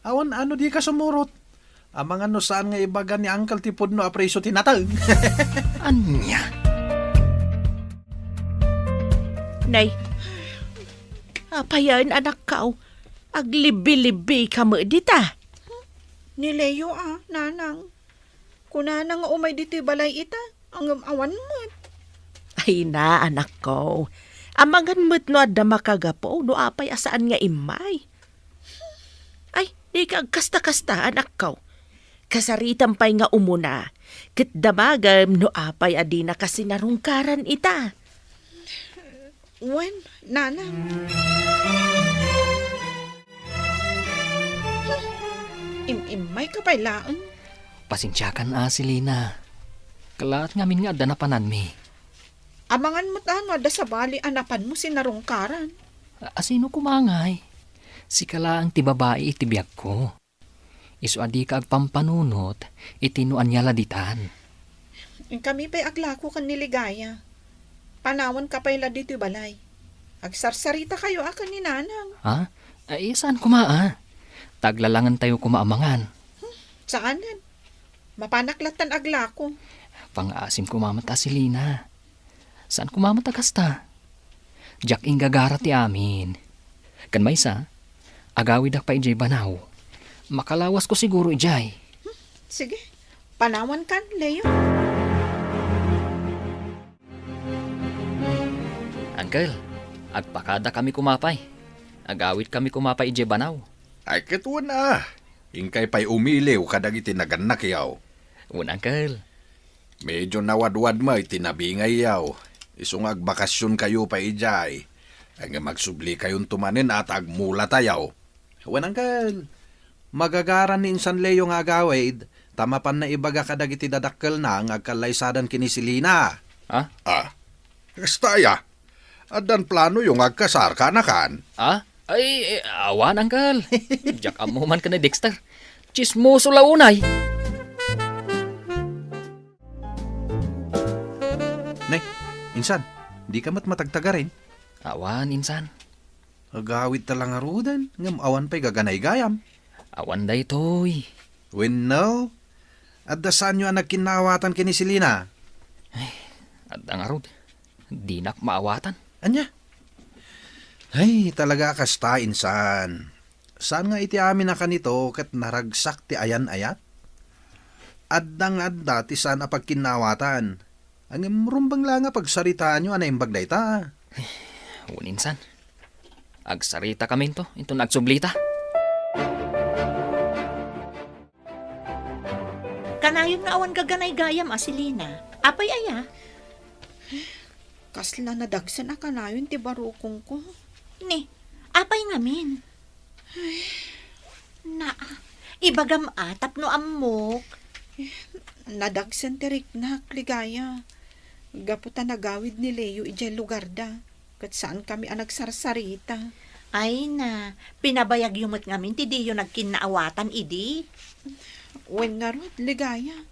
Awan ano di ka sumurot. Amang ano saan nga ibaga ni Uncle Tipod no apreso tinatag. Anya? Nay, apayan anak ka, aglibi-libi ka mo dita. Ni Leo nanang. Kunana nga umay dito balay ita. Ang awan mo. Ay na, anak ko. Amangan mo't no adda makagapo, no apay asaan nga imay. Ay, di ka kasta-kasta, anak ko. Kasaritan pa'y nga umuna. Kit damagam no apay adi na kasi narungkaran ita. Wen, nanang. Imay ka pa'y laang. Pasensyakan Selena. Kalaat ngamin nga adda na panan mi. Amangan mo't ada sa bali anapan mo sinarungkaran. Asino kumangay? Si kala ang tibabae itibiyag ko. Isu adi ka agpampanunot, itinuan niya laditan. Kami pa'y aglako kan niligaya. Panawan ka pa'y dito balay. Agsarsarita kayo akan ni nanang. Ha? Ay, saan kumaa? Taglalangan tayo kumaamangan. Saanan? Mapanaklatan aglako. Pang-asim kumamata si Lina. Saan kumamata kasta? Jack ingagara ti amin. Kan may sa, agawid ak pa ijay banaw. Makalawas ko siguro ijay. Sige, panawan kan, Leo. Uncle, agpakada kami kumapay. Agawit kami kumapa ije banaw. Ay katuan na. Ingkay pa'y umiliw kadagiti naganak yaw. Un, Uncle. Medyo nawadwad mo itinabingay yaw. Isong agbakasyon kayo pa ijay. Ang magsubli kayong tumanin at agmula tayaw. Wan Uncle. Magagaran ni Insan Leo nga agawid. Tamapan na ibaga kadagiti dadakkel na ang agkalaysadan kinisilina. Ha? Kastaya. Adan plano yung agkasar ka na kan. Ay, awan, Uncle. Diyak mo man ka na, Dexter. Chismoso launay. Nay, Insan, di ka matagtaga rin. Awan, insan. Agawid talang arudan. Ngam awan pa'y gaganay gayam. Awan day toy. When no, at dasan nyo ang nagkinawatan kinisilina. At ang arod, di nak maawatan. Anya? Ay, talaga kasta, Insan. Saan nga iti amin na kanito kat naragsak ti ayan-ayat? Addang adda ti saan apagkinawatan. Ang rumbang lang nga pagsaritaan nyo anay imbagday ta. Un, insan. Agsarita kami to, ito nagsublita. Kanayon nga awan gaganay gayam asilina. Apay aya? Kasla nadagsan akanayon ti barukong ko. Ni, apay ngamin. Na, ibagam atap no amok. Nadagsan ti riknak, ligaya. Gaputa nagawid ni Leo ijay lugar da. Kat saan kami ang nagsarsarita. Ay na, pinabayag yumot ngamin ti di yung nagkinaawatan idi. Wen nga rod, ligaya.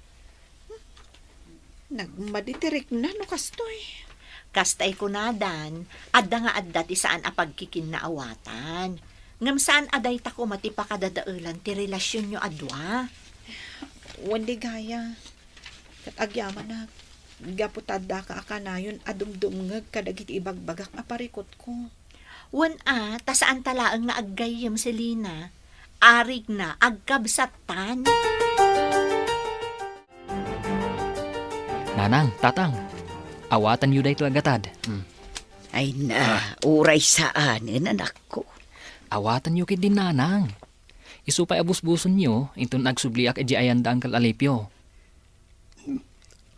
Nagmaditirik na no kastoy. Kastay ko na dan, adda nga adda ti saan apagkikinaawatan. Ngam saan aday ta ko matipakadadaulan ti relasyon nyo adwa. Wen ligaya. Kat agyaman na. Gaputada ka akanayon adumdumngag kadagiti ibagbagak aparikot ko. Wan ta saan talaang nga aggayam si Lina. Arig na agkabsatan. Nanang, tatang, awatan yu day ito agatad. Ay na, uray saan, anak ko. Awatan yu kit din, nanang. Isupay abus-buson nyo, ito nagsubliak edi ayanda ang kalalipyo.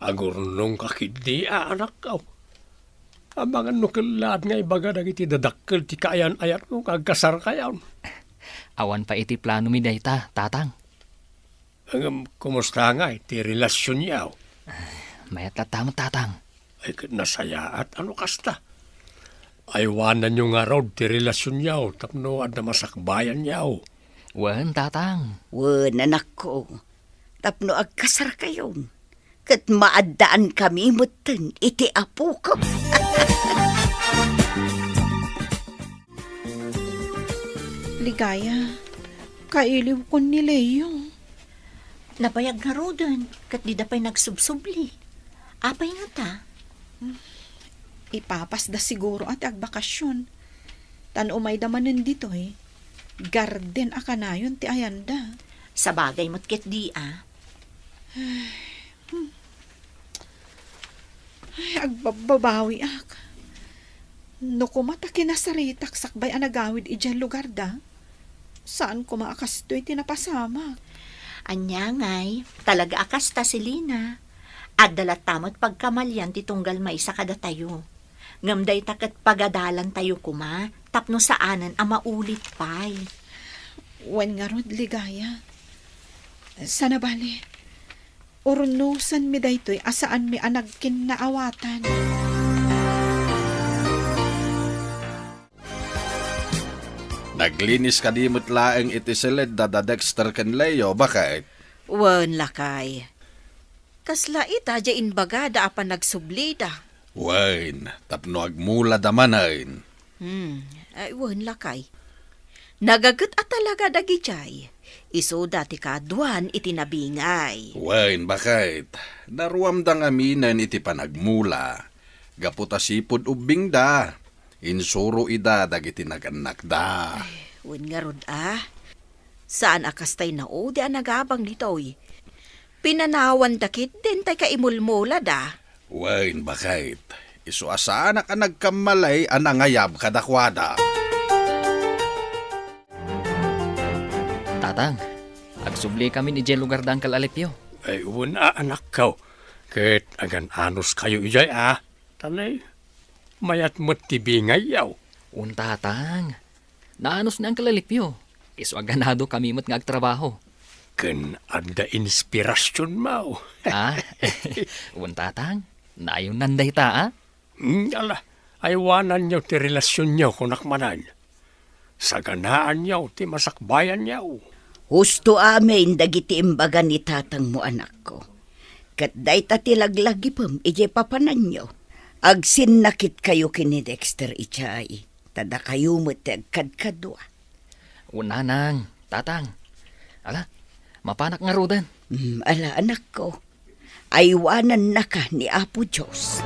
Agurnong kakidi, anak ko. Abangan no kilad nga ibaga dagiti dadakkel ti kaayan-ayat mo kagkasar kayaw. Awan pa iti plano mi dayta, tatang. Ang kumusta nga iti relasyon yaw. Mayat tatamat, tatang. Ay nasaya at ano kasta. Aywanan nyo nga raw ti relasyon yaw tapno at na masakbayan yaw. Wan, tatang. Wen, anak ko. Tapno agkasar kayon. Kat maaddaan kami mutin iti apo ko. Ligaya, kailiw ko ni Leo. Nabayag nga rodan, kat di da pa'y nagsubsubli. Apay nga ta? Ipapas da siguro at agbakasyon. Tan umay damanin dito Garden akanayon ti ayanda. Sa bagay mo't ket di Ay, agbabawi ak. No kumata kinasaritak sakbay anagawid ijay lugar da. Saan ko maakastoy tinapasamak? Anya ngay, talaga akasta si Lina. At dalatamot pagkamalyan titunggal may sa kada tayo. Ngamday takat pagadalan tayo kuma, tapno saanan ang maulit pa'y. Wen nga rod, ligaya. Sana bali. Urunusan mi daytoy asaan mi anagkin na awatan. Naglinis ka di mutlaeng iti silid da Dexter ken Leo, bakit? Wen, lakay. Kasla ita dya inbaga da apan nagsublida. Wain, tapno agmula damanain. Ay, wen, lakay. Nagagat at talaga dagijay. Iso dati kaduan itinabingay. Wain, bakit? Naruamdang aminan iti panagmula. Gaputa sipod ubing da. Insuro ida dagiti naganak da. Wen nga rod Saan akastay na o di nagabang nitoy. Pinanawan dakit din tay kaimulmula da. Wain, bakit? Iso asana ka nagkamalay anangayab kadakwada. tatang. Agsubli kami ni Jen lugar dangkal Alipyo. Ay, una anak ko. Ket agan anos kayo ijay Tanay, mayat mo't tibingay yaw. Un tatang. Naanos ni Uncle Alipyo. Iso aganado kami mo't nga agtrabaho. Ken adda inspirasyon mo. Ah, un tatang. Naayon nanday ta, Ala, aywanan niyo ti relasyon niyo kunakmanan. Saganaan niyo ti masakbayan niyo. Husto amin dagiti imbaga ni tatang mo anak ko. Kat day tatilaglagi pam ije papanan nyo. Agsin nakit kayo kini Dexter ichay. Tada kayo mo agkadkadwa. Una nang, tatang. Ala, mapanak nga rodan. Ala anak ko. Aywanan na ka ni Apo Diyos.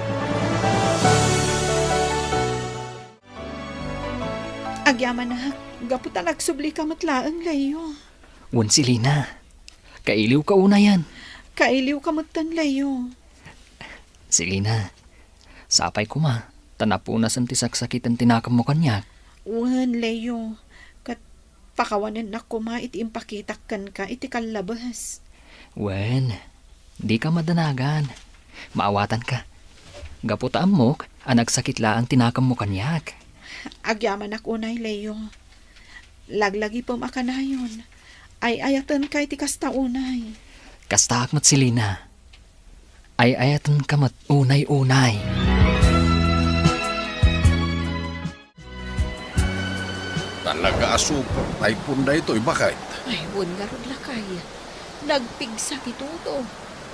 Agyaman na, gaputan agsubli ka matlaang layo. Un Silina. Kailiw ka una yan. Kailiw ka matan layo. Silina, sapay ko ma. Tanapunasan ti saksakitan tinakam mo kanyak. Uwan layo. Kat pakawanan na kuma iti impakitakkan ka iti kalabas. Wen, di ka madanagan. Maawatan ka. Gaputaan mo, anagsakit laang tinakam mo kanyak. Agyaman ak unay layo. Laglagi pom akanayon. Ay ayatan ka iti kasta unay. Kastak mat Silina. Ay ayatan ka mat unay-unay. Talaga super typhoon na ito, bakit? Ay, won nga ron lakay. Nagpigsa ituto.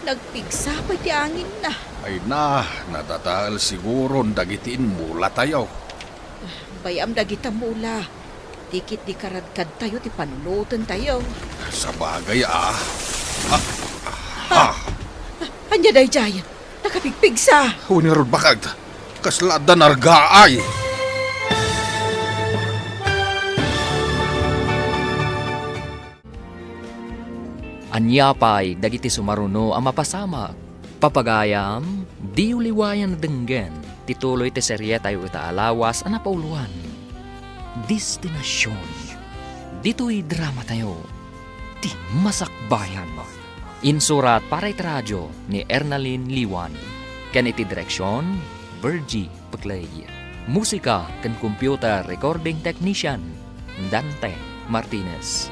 Nagpigsa pa ti angin na. Ay na, natataal siguro dagitiin mula tayo. Bayam dagita mula. Dikit di karadkad tayo ti panunutan tayo. Sa bagay Anya day jay. Nakapigpigsa. Hunirod bakag, kaslada nargaay. Anyapay dagiti sumaruno ang mapasama. Papagayam, di uliwayan na denggen. Tituloy ti serye tayo itaalawas ang napauluan. Destinasyon. Dito'y drama tayo. Ti masakbayan mo. Insurat para iti radyo ni Ernalyn Liwan. Ken iti direksyon, Virgie Paglay. Musika ken computer recording technician, Dante Martinez.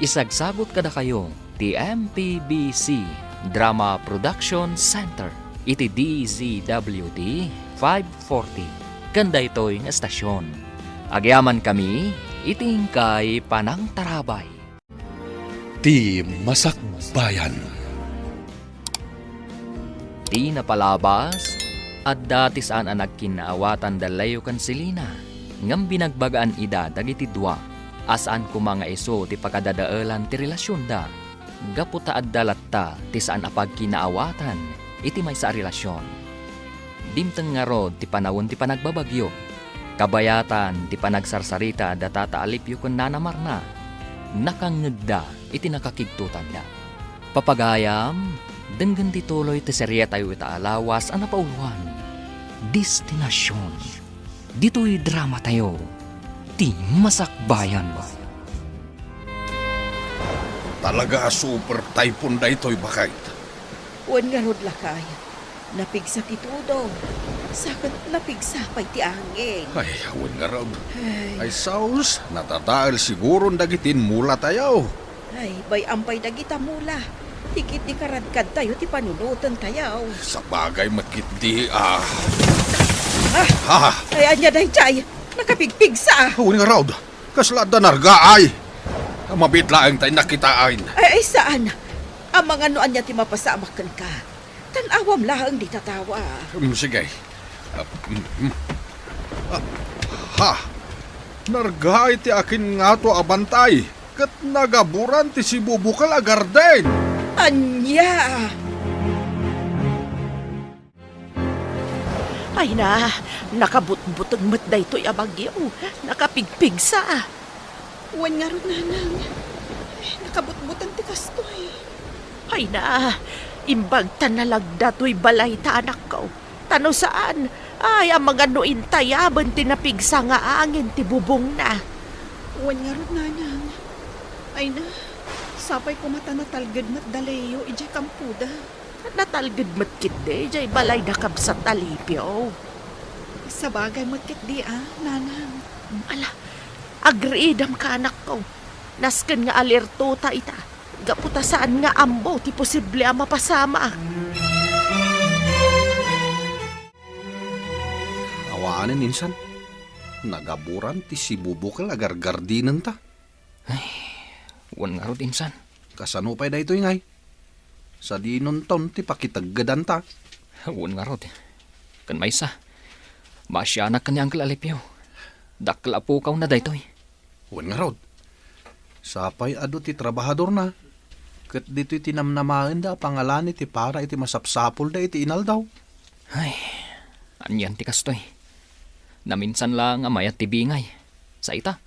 Isagsagot kada kayo ti MPBC Drama Production Center iti DZWD 540 kanda ito'y nga estasyon. Agyaman kami iting kay Panang Tarabay. Ti Masakbayan. Di napalabas at dati saan ang nagkinaawatan dalayo kan Silina ngam binagbagaan ida dagiti dua asaan ko mga iso ti pagkadadaalan ti relasyon da gaputa at dalatta ti saan apag kinaawatan iti may sa relasyon. Dimteng nga rod ti panawon ti panagbabagyo kabayatan ti panagsarsarita datata alipyo kun nanamarna nakangedda iti nakakigtutan da. Papagayam, denggan ti tuloy ti serye tayo itaalawas ang napauluan. Destinasyon. Dito'y drama tayo. Ti masakbayan ba? Talaga super typhoon na ito'y bakit? Wan nga rod lakay. Napigsa ti tudo. Sakit napigsa pa ti angin. Ay, awan nga raw. Ay, saus, natataal siguro dagitin mula tayo. Ay, bay ampay dagita mula. Tikit di karadkad tayo ti panunutan tayo. Sa bagay matkit ha. Ay, anya day jay. Nakapigpigsa. Awan nga raw. Kaslada nargaay. Mabitlaang tayo nakitaan. Ay, saan? Ang mga noan niya ti mapasamakan ka. Tanawam lahang di tatawa. Sige. Nargaay ti akin nga to abantay. Kat nagaburan ti si Bubukal agarden. Anya! Ay na, nakabutbutang matday to'y abagyo. Nakapigpigsa. Wan nga ron nanang. Nakabutbutan ti kastoy. Ay na, imbag tanalagda to'y balay ta anak ko. Tano saan? Ay, ang mga nuin tayaban tinapigsa nga angin ti bubong na. Wan nga ron nanang. Ay na, Sapay ko mata natalgad mat dalayo, ijay kampuda. Natalgid matkit de, jay balay nakab sa talipyo. Sa bagay matkit di nanang. Ala, agriidam ka anak ko. Nasken nga alerto ta ita. Gaputa saan nga ambo, ti posible ang mapasama. Awaanin insan. Nagaburan ti si bubukal agar gardinan ta. Wan nga rod insan. Kasano pa'y da ito ingay? Sa dinon taon ti pakitaggadan ta. Wan nga rod. Kan may sa. Masyanak ka ni Uncle Alipio. Dakla po kaw na daytoy. Wan nga rod. Sapay ado ti trabahador na. Kat dito'y tinamnamain da pangalan iti para iti masapsapol da iti inal daw. Ay, anyan ti kastoy. Naminsan lang amay at tibingay. Sa ita,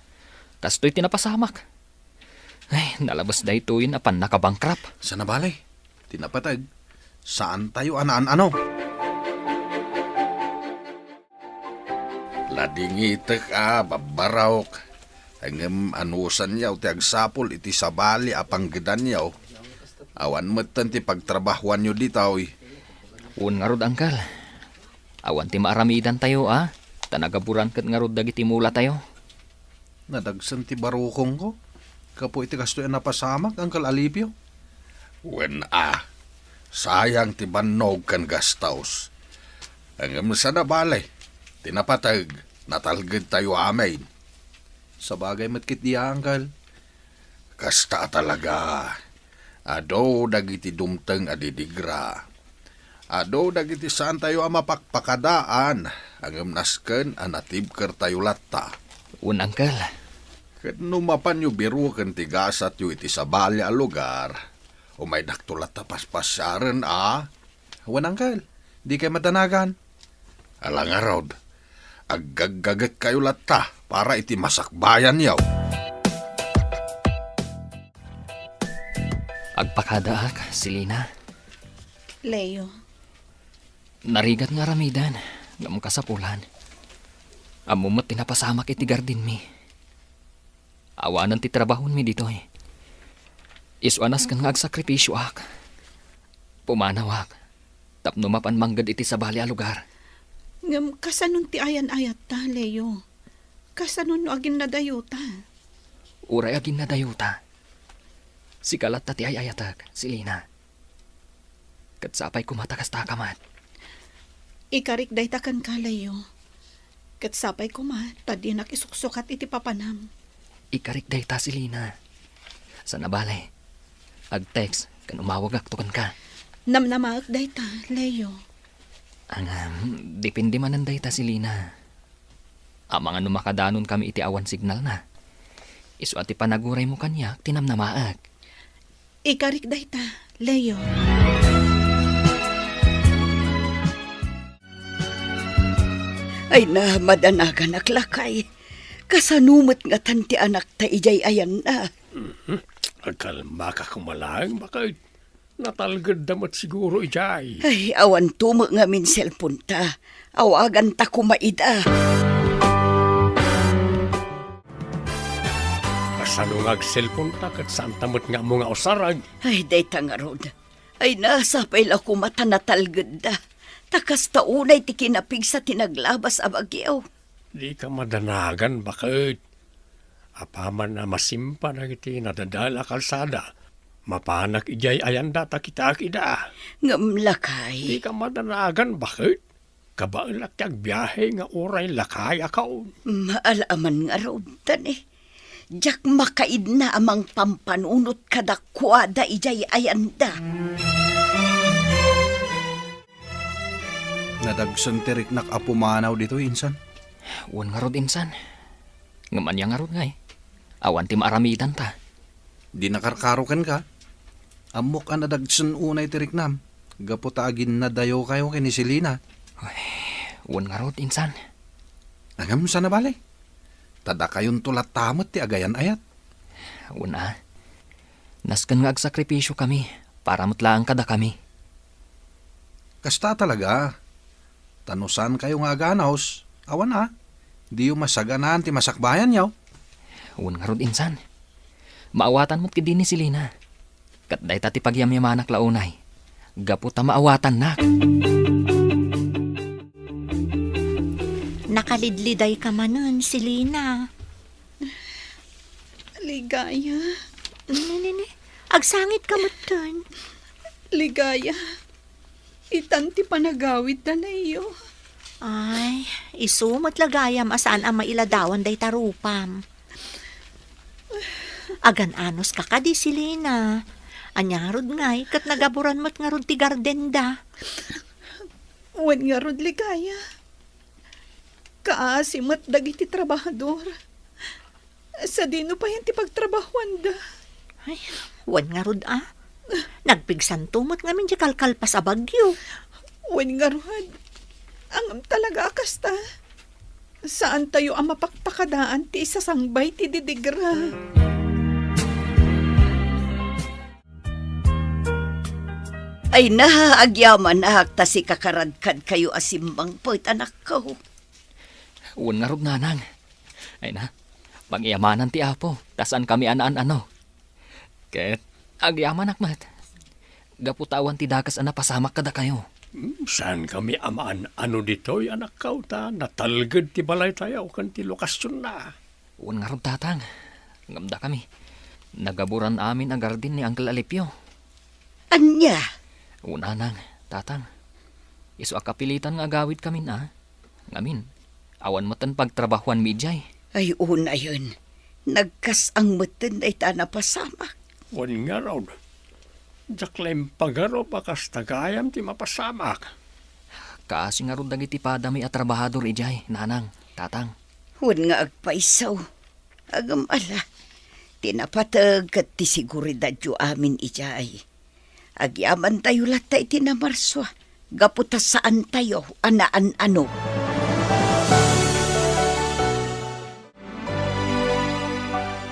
kastoy tinapasamak. Ay, nalabas da ito yun apan nakabangkrap. Sa nabalay, tinapatag. Saan tayo ano? Ladingitek babarawk. Hanggang anusan yaw ti agsapol iti sabali apang gedan yaw. Awan metten ti pagtrabahuan nyo ditaw. Un nga rod, Uncle. Awan ti maaramidan tayo, Tanagaburan kat nga rod dagiti mula tayo. Nadagsan ti barukong ko. Kapo iti kastoy napasamak, Uncle Alipio. Wen sayang ti bannog kan gastaos. Hanggang sa nabalay, tinapatag, natalgid tayo amin. Sa bagay matkit di Uncle. Kasta talaga. Ado dagiti dumteng adidigra. Ado dagiti saan tayo mapakpakadaan. Hanggang nasken anatib ker tayo latta. Un, Uncle. Kat numapan yu biru kan tigasat yu iti sabali a lugar. O may daktulat na paspasyaren Wan Uncle, di kayo madanagan. Alang arod, aggaggagat kayo latta para iti masakbayan yaw. Agpakadaak, Silina. Leo, Narigat nga ramidan, ngam kasapulan. Amumot tinapasamak iti gardin mi. Awanan ti trabahon mi dito Isuanas kan nga agsakripisyo ak. Pumanawak. Tapno mapan manggad iti sabali a lugar. ngam kasanon ti ayan-ayat ta, Leo. Kasanon no agin nadayo ta. Uray agin na dayuta. Sikalat ta ti ayayatag, Silina. Katsapay kumatakas takamat. Ikarik day takan ka, Leo. Kat sapay ko tadi nakisuksukat iti papanam. Ikarik day ta, Silina. Sa nabale. Ag-text, kan umawag aktukan ka. Namnamaak day ta, Leo. Ang depende manan day ta, Silina. Amang ano makadanon kami iti awan signal na. Isu ati panaguray mo kanyak, tinamnamaak. Ikarik day ta, Leo. Ay na, madanagan aklakay. Kasanumot nga tanti anak ta ijay ayan na. Agkalma ka kumalang, bakit? Natalgad damat siguro ijay. Ay, awan tumo nga min cellphone ta. Awagan ta kumaida. Kasano nga cellphone ta kat saan tamot nga mga usarag. Ay, day tangarod. Ay, nasa paila ko mata natalgad da. Takas taunay ti kinapig sa tinaglabas a bagyaw. Di ka madanagan, bakit? Apaman na masimpa na iti nadadala kalsada. Mapanak ijay ayanda ta kita akida. Ngamlakay. Di ka madanagan, bakit? Kabaan lakyag biyahe nga oray lakay akaw. Maalaman nga raw tani. Diyak makaid na amang pampanunot kadakwada ijay ayanda. Nadagsan tirik nak apumanaw dito, insan. Uwan nga rod, insan. Ngaman nga rod nga Awan ti maaramidan ta. Di nakarkaroken ka. Amok ang nadagsan unay tirik nam. Gaputagin na dayo kayo kini Silina. Uwan nga rod, insan. Angam sa nabalay. Tada kayon tulat tamot ti agayan ayat. Una, naskan nga agsakripisyo kami para mutlaan kada kami. Kasta talaga. Tanusan kayo nga aganaos. Awan di yung masaganan ti masakbayan yaw. Uwan nga rod, insan. Maawatan mo't kidi ni Silina. Kat day tati pagyamyamanak launay. Gapu ta maawatan nak. Nakalidliday ka manon, Selina. Ligaya. Nini, agsangit ka muton. Ligaya. Itanti panagawid na iyo. Ay, isumot lagayam asaan ang mailadawan day tarupam. Agan anos ka kadi, Selina. Anyarod ngay, kat nagaburan mo't nga rod ti gardenda. Wan nga rod, Ligaya. Kaasimat dagiti trabahador. Sa dino pa yan ti pagtrabahuan da. Ay, wan nga rod Nagpigsan tumot nga min di kalkalpas a bagyo. Wan nga rod. Ang talaga kasta. Saan tayo ang mapakpakadaan ti isasangbay ti didigra? Ay nahaagyaman na ta si kakaradkad kayo asimbang po't anak ko. Uwan nga rod nanang. Ay na, pagyamanan ti apo, tasan kami ano. Ket, agyaman akmat. Gaputawan ti dakas ana pasamak kada kayo. Saan kami amaan ano dito'y anak ka ta? Natalgad ti balay tayo kan ti lokasyon na. Uwan nga rod tatang. Ngamda kami. Nagaburan amin ang garden ni Uncle Alipio. Anya? Una nang, tatang. Iso akapilitan nga agawid kami na. Ngamin, awan mo tan pagtrabahuan midjay. Ay una yun. Nagkas ang matan ay tanapasamak. Wan nga raw. Jaklaim pagaro pakas tagayam ti mapasamak. Kaasi nga rod dagiti padami at trabahador ijay, nanang, tatang. Huwag nga agpaisaw. Agam ala. Tinapatag kat ti siguridad yu amin ijay. Agyaman tayo latay tinamarswa. Gaputa saan tayo, anaan ano.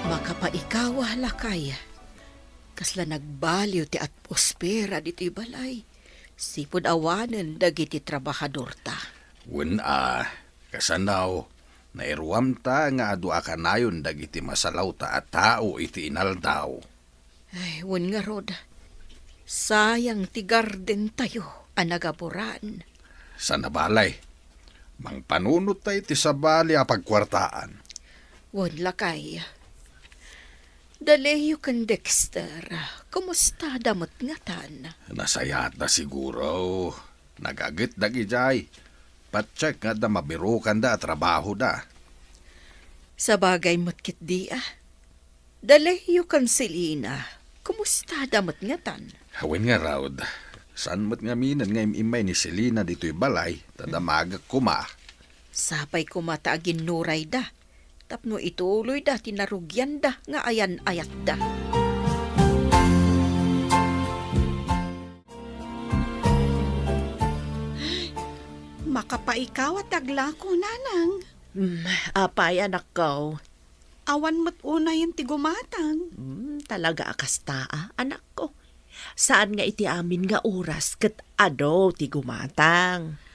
Makapaikawa lakay. Kasla nagbaliw ti atmosfera diti balay. Sipod awanen dagiti trabahador ta. Wen kasanaw, nairuam ta nga adu akanayon dagiti masalaw ta at tao iti inaldaw. Ay, wen nga rod. Sayang ti garden tayo, anagaburan. Sa nabalay, mang panunot tayo ti sabali a pagkwartaan. Wen lakay. Daleyo kan Dexter, kumusta damot ngatan? Nasayat na siguro. Nagagit dagi jay. Patcheck nga da mabirukan da at trabaho da. Sa bagay mo't kit di Daleyo kan Selina, kumusta damot ngatan? Hawin nga raud. Saan mo't nga minan nga imay ni Selina dito'y balay, tadamagak kuma. Sapay kumata agin nuray da. Tapno ituloy da, tinarugyan da, nga ayan-ayat da. Makapaikaw at tagla ko, nanang. Apay anak ko. Awan mo't una yung tigumatang. Talaga akasta anak ko. Saan nga iti amin nga oras ket ado ti gumatang.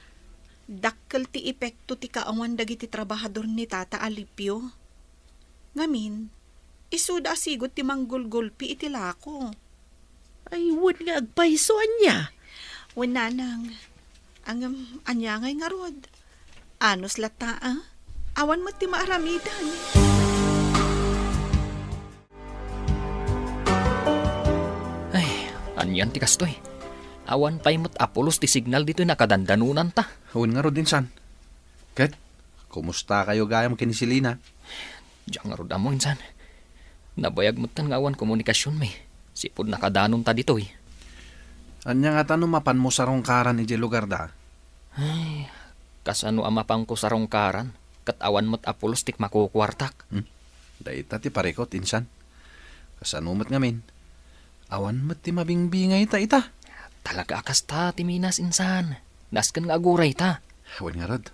Dakkel ti epekto ti kaawan dagiti trabahador ni Tata Alipio. Ngamin, isuda asigot ti manggulgulpi iti lako. Ay, wud nga agpaisoan niya. Wananang, anya ngay nga rod. Anos lata awan mo ti maaramidan. Ay, anyan ti kastoy. Awan pa'y mo't apulos ti signal dito nakadandanunan ta. Hawin nga rod din san. Ket, kumusta kayo gayam kini Selina? Diyan nga rod amo insan. Nabayag mo't tan nga awan komunikasyon may. Sipod nakadanon ta dito eh. Anya nga tanong mapan mo sa rongkaran iti lugar da? Ay, kasano amapang ko sa rongkaran. Kat awan mo't apulos tik makukwartak. Daita ti parekot insan. Kasano mo't ngamin? Awan mo't ti mabingbingay ta ita. Talaga akas ta, timinas insan. Naskan nga aguray ta. Hawin nga rod.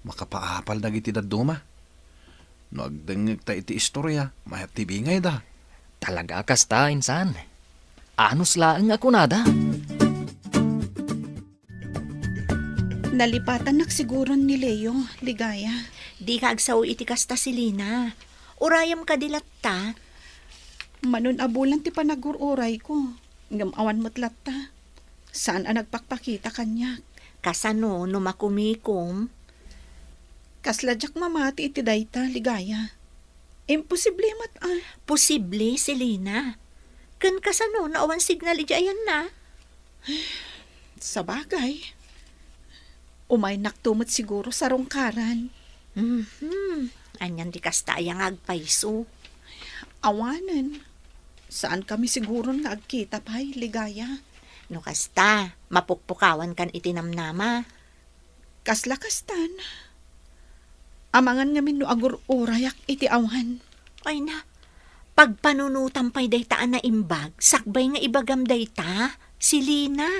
Makapaapal na giti daduma. No agdengeg ta iti istorya, mayat ti bingay da. Talaga akas ta, insan. Anos laang ako nada. Nalipatan siguro ni Leo, Ligaya. Di ka agsaw iti kasta, Selina. Urayam ka dilat ta. Manon abulan ti panagururay ko. Ngamawan mo't latta. Saan ang nagpakpakita kanya? Kasano no makumikom? Kasladyak mamati iti dayta, ligaya. Imposible mat Posible, Selena. Kan kasano na awan signal ayan na. Sa bagay. Umay naktumot siguro sa rongkaran. Anyan di kasta ayang agpaiso. Awanan. Saan kami siguro nga agkita pa'y, ligaya? No kasta, mapukpukawan kan itinamnama. Kaslakastan. Amangan ngamin no agur-urayak iti awan. Ay na, pagpanunutan pa'y daytaan na imbag, sakbay nga ibagam dayta, si Lina.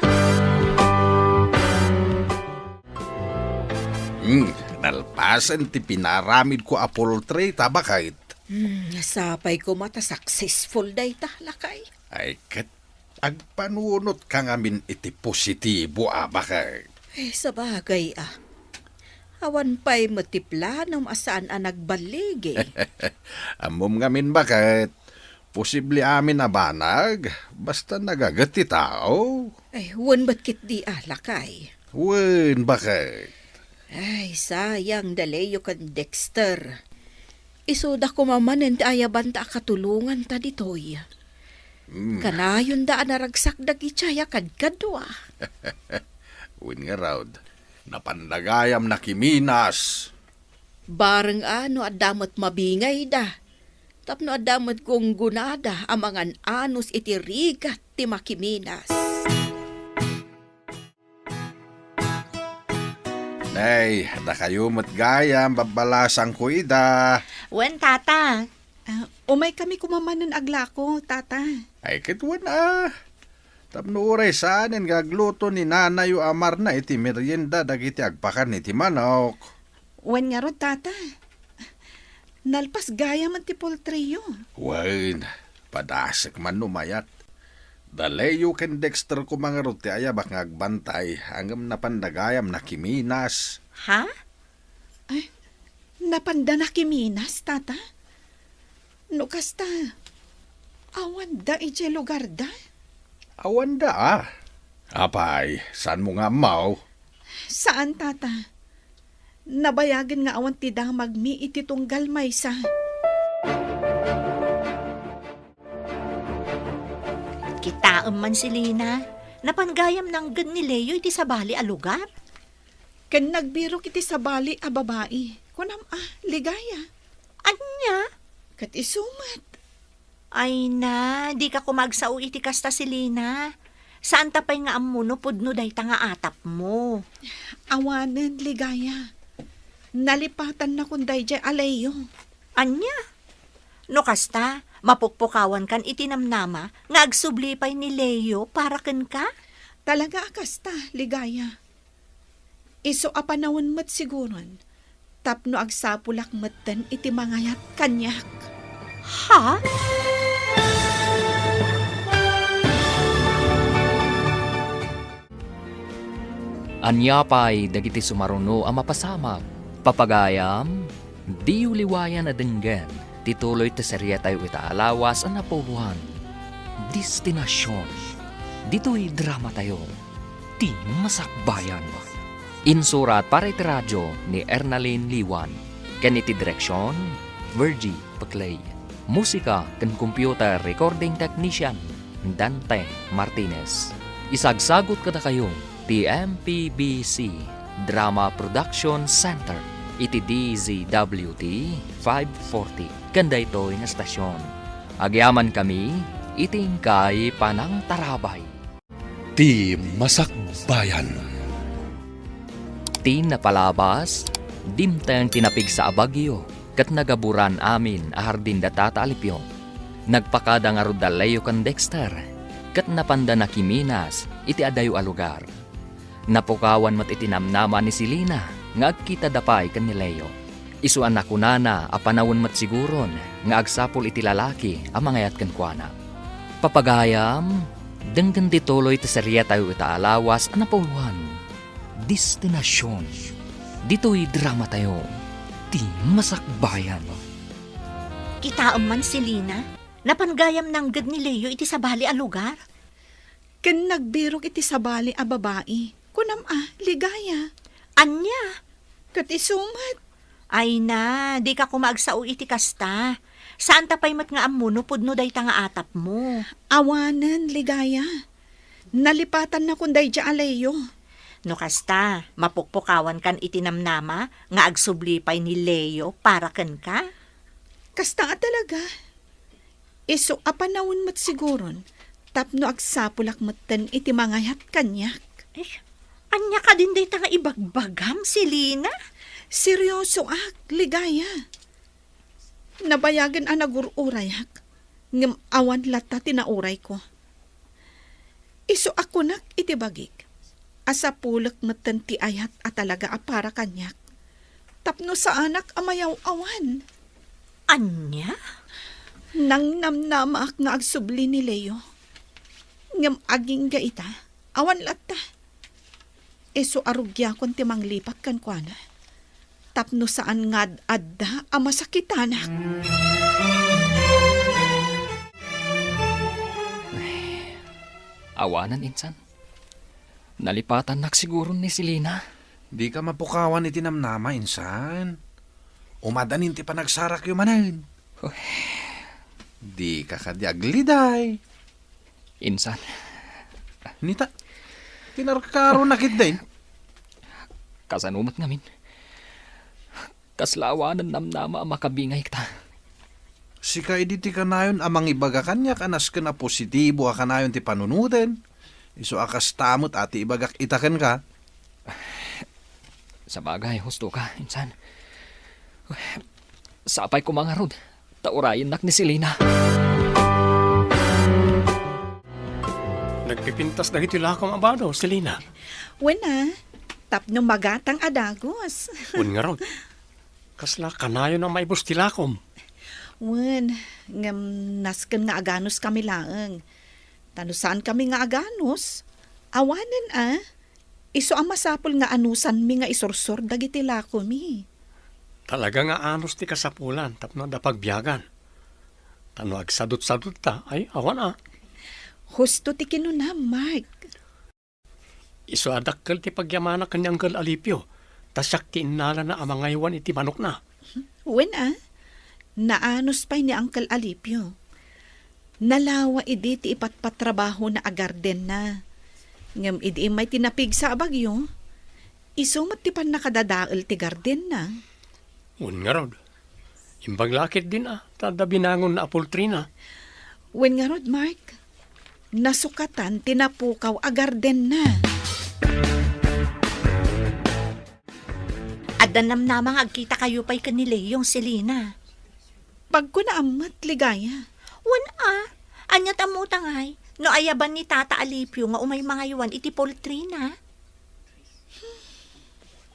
Nalpasan ti pinaramid ko apoltray tabakait. Sapay ko mata successful dayta, lakay. Ay kat, agpanunot ka ngamin iti positibo bakait. Sa bagay Awan pa'y matipla ng asaan ang nagbalig Amom ngamin bakit? Posible amin na banag, basta nagagat ti tao. Wan ba't kit di lakay? Wen bakit? Sayang dalayo kan Dexter. Isuda ko mamanen ti ayabanta katulungan ta ditoy. Kanayon da naragsak dagi tsaya kadkadwa. Wen nga raud, napandagayam na kiminas. Bareng adamot mabingay da. Tapno adamot kong gunada amangan anos iti rigat ti makiminas. Nay, da kayo matgayam, babalasang ko ida. Wen, tata. Umay kami kumamanan aglako, tata. Ay kitwan Tapno uray saanin gagluto ni nanayo amar na iti merienda dagiti agpakan iti manok. Wen nga rod, tata. Nalpas gaya man ti poltrio. Wen, padasik man numayat. Dalayo ken Dexter ko mga ruti ayabak nga agbantay hanggang napandagayam na kiminas. Ha? Napanda na kiminas, tata? No kasta, awan da ije lugar da? Awan da Apay, saan mo nga mau? Saan, tata? Nabayagan nga awan ti da magmi iti tunggal maysa. Kita man si Lina. Napanggayam ng gan ni Leo iti sabali a lugar. Ken nagbiro kiti sa bali a babae. Kunam ligaya. Anya? Kat isumat. Ay na, di ka kumagsao iti kasta si Lina. Saan tapay nga amuno pudno dayta nga atap mo? Awanan, ligaya. Nalipatan na kunday jay alayo. Anya? No kasta, mapukpukawan kan itinamnama nga agsublipay ni Leo para ken ka? Talaga akasta, ligaya. Iso apanawon mat siguron. Tapno agsapulak matan iti mangayat kanyak. Ha? Anya pa'y dagiti sumaruno ang mapasamak. Papagayam, di uliwayan na denggan. Tituloy ta serya tayo itaalawas ang napuluhan. Destinasyon. Dito'y drama tayo. Di masakbayan. Insurat para iti radyo ni Ernalyn Liwan. Kaniti direksyon, Virgie Paclay. Musika kan computer recording technician, Dante Martinez. Isagsagot kada kayo, TMPBC Drama Production Center. Iti DZWT 540. Kanda ito yung estasyon. Agyaman kami, iting kay Panang Tarabay. Ti Masakbayan. Ti napalabas, dimtang tinapig sa abagyo, kat nagaburan amin ahardin datata alipyo. Nagpakada nga rudalayo kan Dexter, kat napanda na kiminas, iti adayo alugar. Napukawan mat itinamnama ni Silina, nga agkita dapay kan ni Leo. Isuan na kunana, apanawon mat siguron, nga agsapol iti lalaki, amangayat kan kuana. Papagayam, denggan tituloy ti serya tayo itaalawas, anapuluhan. Destinasyon. Dito'y drama tayo. Di masakbayan. Kita man si Lina. Napanggayam ng gad ni Leo iti sabali a lugar. Ken nagbirok iti sabali a babae. Kunam ligaya. Anya? Kat isumat. Ay na, di ka kumaagsao iti kasta. Saan tapay mat nga amuno pudno day ta nga atap mo? Awanan, ligaya. Nalipatan na kunday dya alayo. No kasta, mapukpukawan kan itinamnama nga agsublipay ni Leo para ken ka? Kasta nga talaga. Iso apanawon mat siguron. Tapno agsapulak matan iti mangayat kanyak. Eh, anya ka din day ta nga ibagbagam si Lina? Seryoso ligaya. Nabayagan ang nagururayak. Ngam awan lata tinauray ko. Iso ako nak itibagik. Asa pulak matan ti ayat at talaga apara kanyak. Tapno sa anak amayaw awan. Anya? Nang namnamaak nga agsubli ni Leo. Ngam aging ga ita. Awan lata. Iso arugya kon timang lipat kan kwa na. Tapno saan nga adda ang masakitanak. Awanan, insan. Nalipatan siguro ni Silina. Di ka mapukawan iti namnama, insan. Umadanin ti panagsarak yung manan. Di ka kadiagliday. Insan, Nita, tinarkaro nakit din. kasanumat ngamin. Kaslawanan namnama ang makabingay kita. Si ka iditi kanayon amang ibaga kanya kanas ka na positibo a kanayon ti panunutin. Iso akas tamot ati ibagak itaken ka. Sa bagay, husto ka, insan. Sapay ko mga rod. Taurayin nak ni Silina. Nagpipintas na iti lakong abado, Selina. Wena, tapno magatang adagos. Un nga rod. Kasla kanayo na may bustilakom. Wen, ngam nasken nga aganos kami laeng. Tanusan kami nga aganos? Awanan Iso ang masapol nga anusan mi nga isursur dagiti lako mi. Talaga nga anos ti kasapulan tapno da pagbiyagan. Tano agsadot-sadot ta, ay awan Husto ti kinuna, Mark. Iso adakkel ti pagyamana kanyang gal alipyo. Tasyak ti inala na amangaywan iti manok na. Wen naanos pa'y ni Uncle Alipio. Nalawa idi ti ipatpatrabaho na agarden na. Ngam idi may tinapig sa abagyo. Isumat ti pan nakadadaal ti garden na. Un nga rod. Imbaglakit din tada binangon na apultrina. Wen nga rod, Mark. Nasukatan tinapukaw agarden na. Adanam namang agkita kayo pa'y kanila yung Selina. Pag ko naamat ligaya. Wan anyat amutangay. No ayaban ni Tata Alipio nga umay mga yuwan iti poltrina.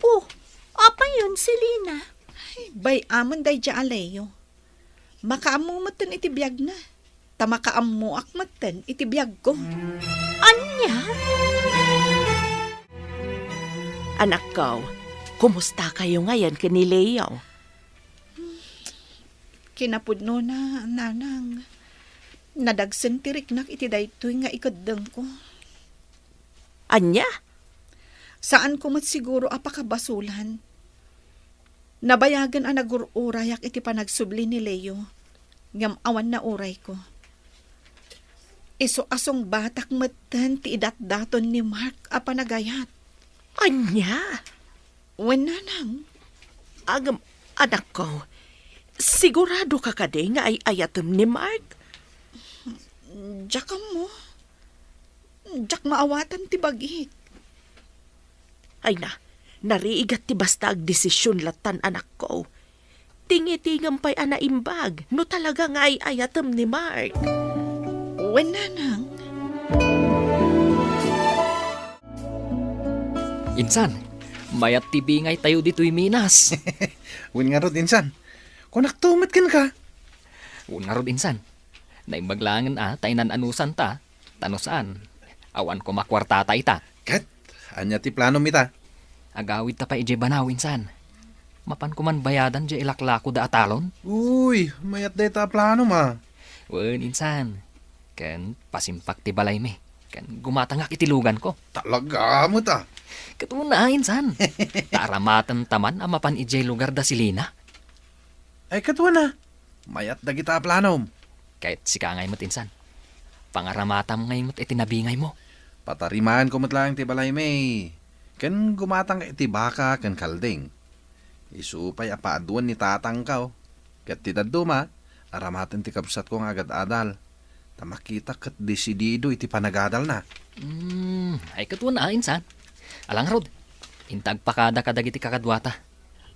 Oh, apa yun, Selina? Bay amon day dya aleyo. Makaamumatan iti biyag na. Tamakaamuak matan iti biyag ko. Anya? Anak ko, kumusta kayo ngayon kini Leo? Kinapudno na, nanang. Nadagsen tirik nak iti daytoy nga ikaddang ko. Anya? Saan ko mat siguro apakabasulan? Nabayagan ang nagururayak iti panagsubli ni Leo. Ngam awan na uray ko. Iso asong batak matan ti idat-daton ni Mark a panagayat. Anya? Wen nanang. Agam, anak ko, sigurado ka kade nga ay ayatom ni Mark? Diyak mo. Diyak maawatan ti bagik. Ay nariigat ti basta ag desisyon latan anak ko. Tingitingam pa'y anaimbag, no talaga nga ay ayatom ni Mark. Wen nanang. Insan, mayat tibingay tayo dito'y Minas. Win nga rod, insan. Kung naktumit ka. Un nga rod, insan. Naimbaglangan tayo anusan ta. Tanusaan. Awan ko makwarta ta ita. Kat, anya ti plano mita. Agawid ta pa ije banaw, insan. Mapan ko man bayadan je ilaklako da atalon. Uy, mayat day ta plano ma. Wen insan. Kan pasimpak ti balay me. Kan gumatangak itilugan ko. Talaga mo ta. Katuna insan. Taramatan taman amapan ijay lugar da silina. Ay katwa na. Mayat da kita planom. Kahit sikangay mo't insan. Pangaramatam ngay mo't itinabingay mo. Patarimaan ko matlang ti balay may. Kan gumatang iti baka kan kalding. Isupay apaaduan ni tatang kao. Kat ti daduma, aramaten ti kabsat ko nga agad adal. Tamakita kat desidido iti panagadal na. Ay katuna insan. Alang rod, intag pakada kadagiti kakadwata.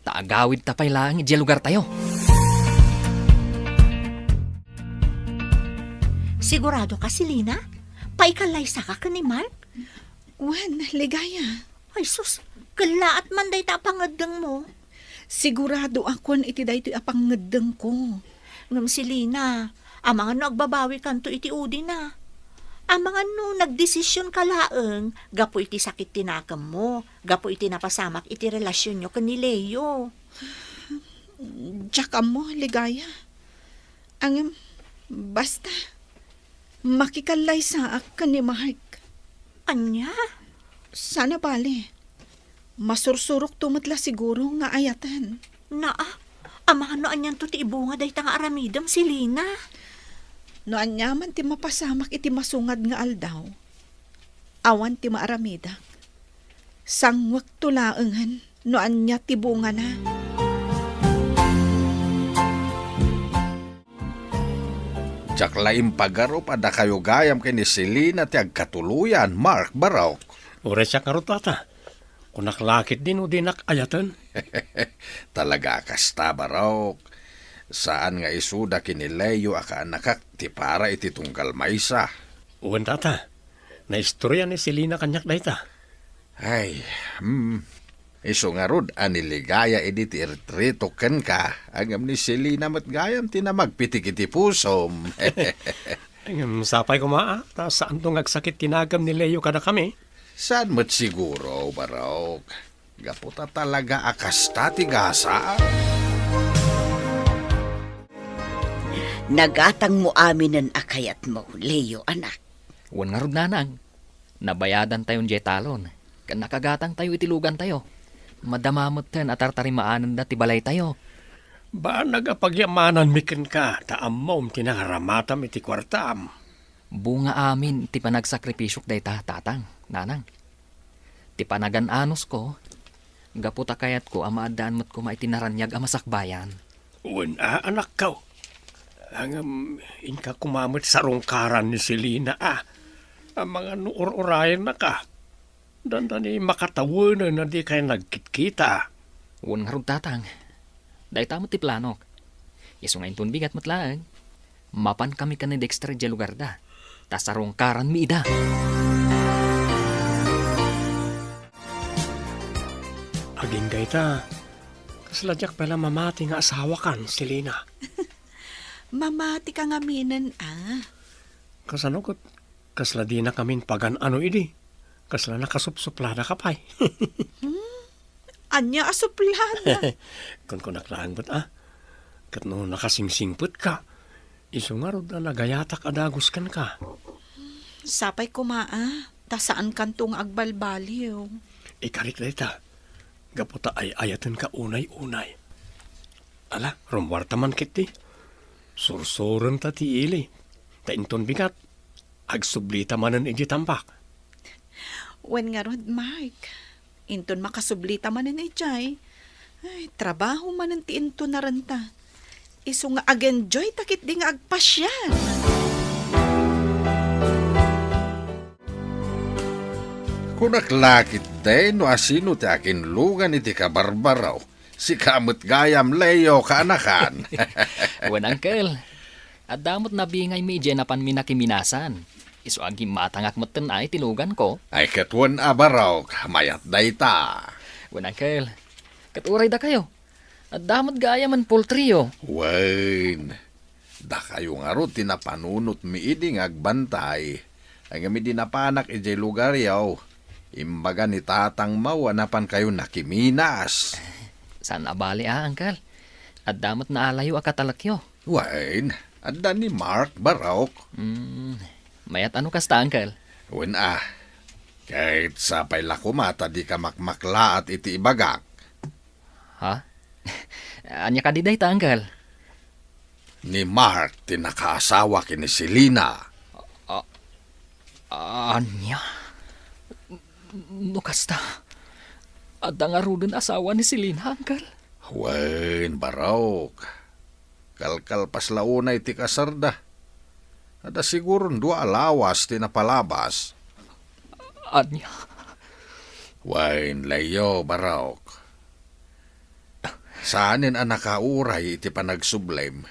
Taagawid tapay lang ijay lugar tayo. Sigurado ka, Selena? Paikalaysa ka ni Mark? Wen, ligaya. Ay sus, kala at manday ta pangadang mo. Sigurado akon iti daytoy apangedeng ko. Ngam Selena, ang mga nagbabawi kanto iti udi na. Ang mga nagdesisyon ka laeng, gapo iti sakit tinakam mo, gapo iti napasamak iti relasyon nyo kan ni Leo. Tsaka mo, ligaya. Ang, basta, makikalay sa ak ni Mark. Anya? Sana bali. Masursurok tumatla siguro nga ayatan. Naa, ang mga noan yan to ti ibunga day nga aramidam, Selena. No anyaman ti mapasamak iti masungad nga aldaw. Awan ti maaramida. Sangwak tulaengan no anya ti bunga na. Tsaklaim pagaro pada kayo gayam kay ni Selena ti agkatuluyan, Mark Barok. Ure siya karot ata. Kunaklakit din o dinak ayatan. Talaga kasta Barok. Saan nga isuda kinileyo aka nakak ti para iti tunggal maysa. Uwan tata. Na istorya ni Selena kanyak dayta. Ay, iso nga rod, aniligaya edi ti irtrito ken ka. Agam ni Selena matgayam tinamagpitik iti pusom. Sapay ko maa. Ta saan tong agsakit tinagam ni Leo kada kami? Saan mo't siguro, Barok? Gaputa talaga akasta ti gasa. Nagatang mo aminen akayat mo, Leo, anak. Wan nga rod nanang. Nabayadan tayong jetalon. Kan nakagatang tayo itilugan tayo. Madamamot ten at tartarimaanan da tibalay tayo. Ba nagapagyamanan miken ka, taamom tinangaramatam iti kwartam. Bunga amin ti panagsakripisyok dayta tatang, nanang. Ti panagan-anos ko, gaputa kayat ko amaadaan mo't ko maitinaranyag amasakbayan. Uwan anak kaw. Ang inka kumamit sa rungkaran ni Selena Ang mga nuur-urayan na ka. Dandani makatawanan na di kayo nagkitkita. Wan nga rod tatang. Dayta mo ti planok. Iso nga intun bigat matlaang. Mapan kami ka ni Dexter di lugar da. Tasarong karan mi ida. Aging dayta. Kasladyak pala mamati nga asawa kan, Selena. Mamati ka nga minan, Kasanokot, kasla di na kamin pagan ano idi. Kasla nakasupsuplada ka pa'y. Anya asuplada. Kung naklaan ba't Kat no nakasingsingput ka. Iso nga rod na nagayatak adagos kan ka. Sapay ko ta saan kantong agbalbaliw. Ikarik dayta. Gaputa ay ayatan ka unay-unay. Ala, rumwarta man kiti. Sursuron ta ti ili. Tainton bigat. Agsublita manan iji tampak. Wen nga rod, Mark. Inton makasublita manan ijay. Ay, trabaho manan ti inton na renta. Iso nga ag-enjoy takit di nga agpasyan. Kunaklakit day no asino ti akin lugan iti kabarbaraw. Si kamot gayam Leo kaanakan. Wan uncle. At damot na bingay mi dyan na pan minakiminasan. Iso agi matangak moten ay tilugan ko. Ay katwan abaraw, mayat dayta. Wan uncle. Katuray da kayo. At damot gaya man poultry Wain, da kayo nga ro tinapanunot mi iding agbantay. Ang mi dinapanak ijay lugar yaw. Imbaga ni tatang mawanapan kayo nakiminas. San abali uncle? At damot na alayo akatalakyo. Wain, Adda ni Mark Barok. Mayat ano kasta, Uncle? Wen kahit sa kumata di ka makmakla at iti ibagak. Ha? Anya ka diday ta, Uncle? Ni Mark tinakaasawa kini Selena. Anya? No kasta? Adda nga rudin asawa ni Selena, Uncle? Wen, Barok. Kalkal pas launa iti kasarda. Ada siguro dua alawas tinapalabas. Anya? Wen, Leo, Barok. Saanin ang nakauray iti panagsublem.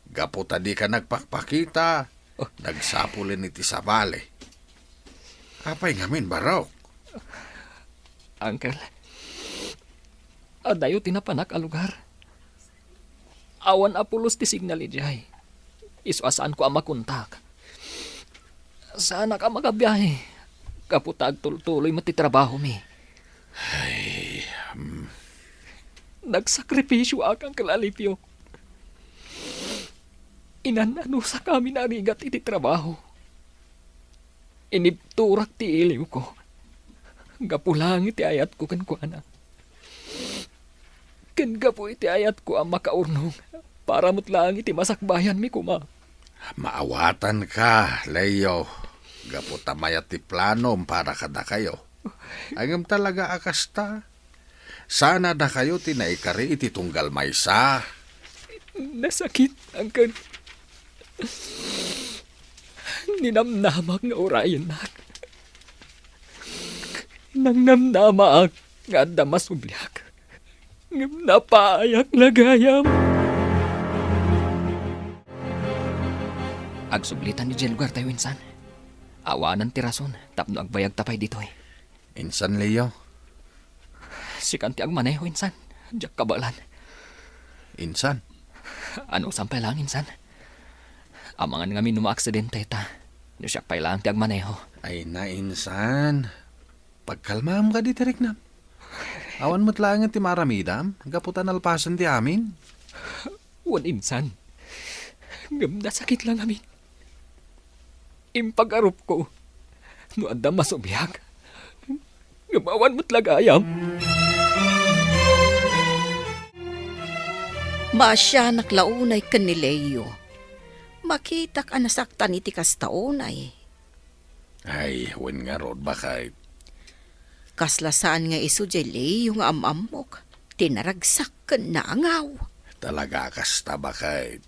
Gapo tadi ka nagpakpakita. Nagsapulin iti sabale. Apay ngamin, Barok. Uncle, adayo tinapanak a lugar. Awan apulos ti signal ijay. Isu asaan ko ang makontak. Sana ka magabiyahe. Kaputag tultuloy matitrabaho mi. Nagsakripisyo akang kalalipyo. Inanano sa kami narigat iti trabaho. Inibturak ti iliw ko. Gapulang iti ayat ko kan kuana. Ken gapu iti ayat ko ang makaurnong para mutlang iti masakbayan mi kuma. Maawatan ka, Leo. Gapo tamayat ti planom para kada kayo. Angam talaga akasta. Sana na kayo tinaikari iti tunggal maysa. Nasakit ang kan. Ninamnamak nga orayan nak. Nang namnamaak nga damas ublyak. Ngam napaayak lagayam. Agsublitan ni Jen lugar tayo insan. Awanan ti rason, tapno agbayag tapay dito eh. Insan, Leo. Si kanti agmaneho insan, diyak kabalan. Insan. Ano sampay lang insan? Amangan nga minuma aksidente ta. Siyak pay lang ti agmaneho. Ay na, Insan. Pagkalmam ka di tiriknam. Awan mo't lang ti maramidam. Gaputan alpasan ti amin. Wan insan. Ngam sakit lang amin. Impag-arup ko. No anda masubyak. Ngamawan mo't lagayam. Masya naklaunay kan ni Leo. Makitak anasaktan iti kastaunay. Ay, wen nga rod bakit. Kaslasaan nga iso jay Leo nga amamok. Tinaragsak kan na angaw. Talaga kasta bakit.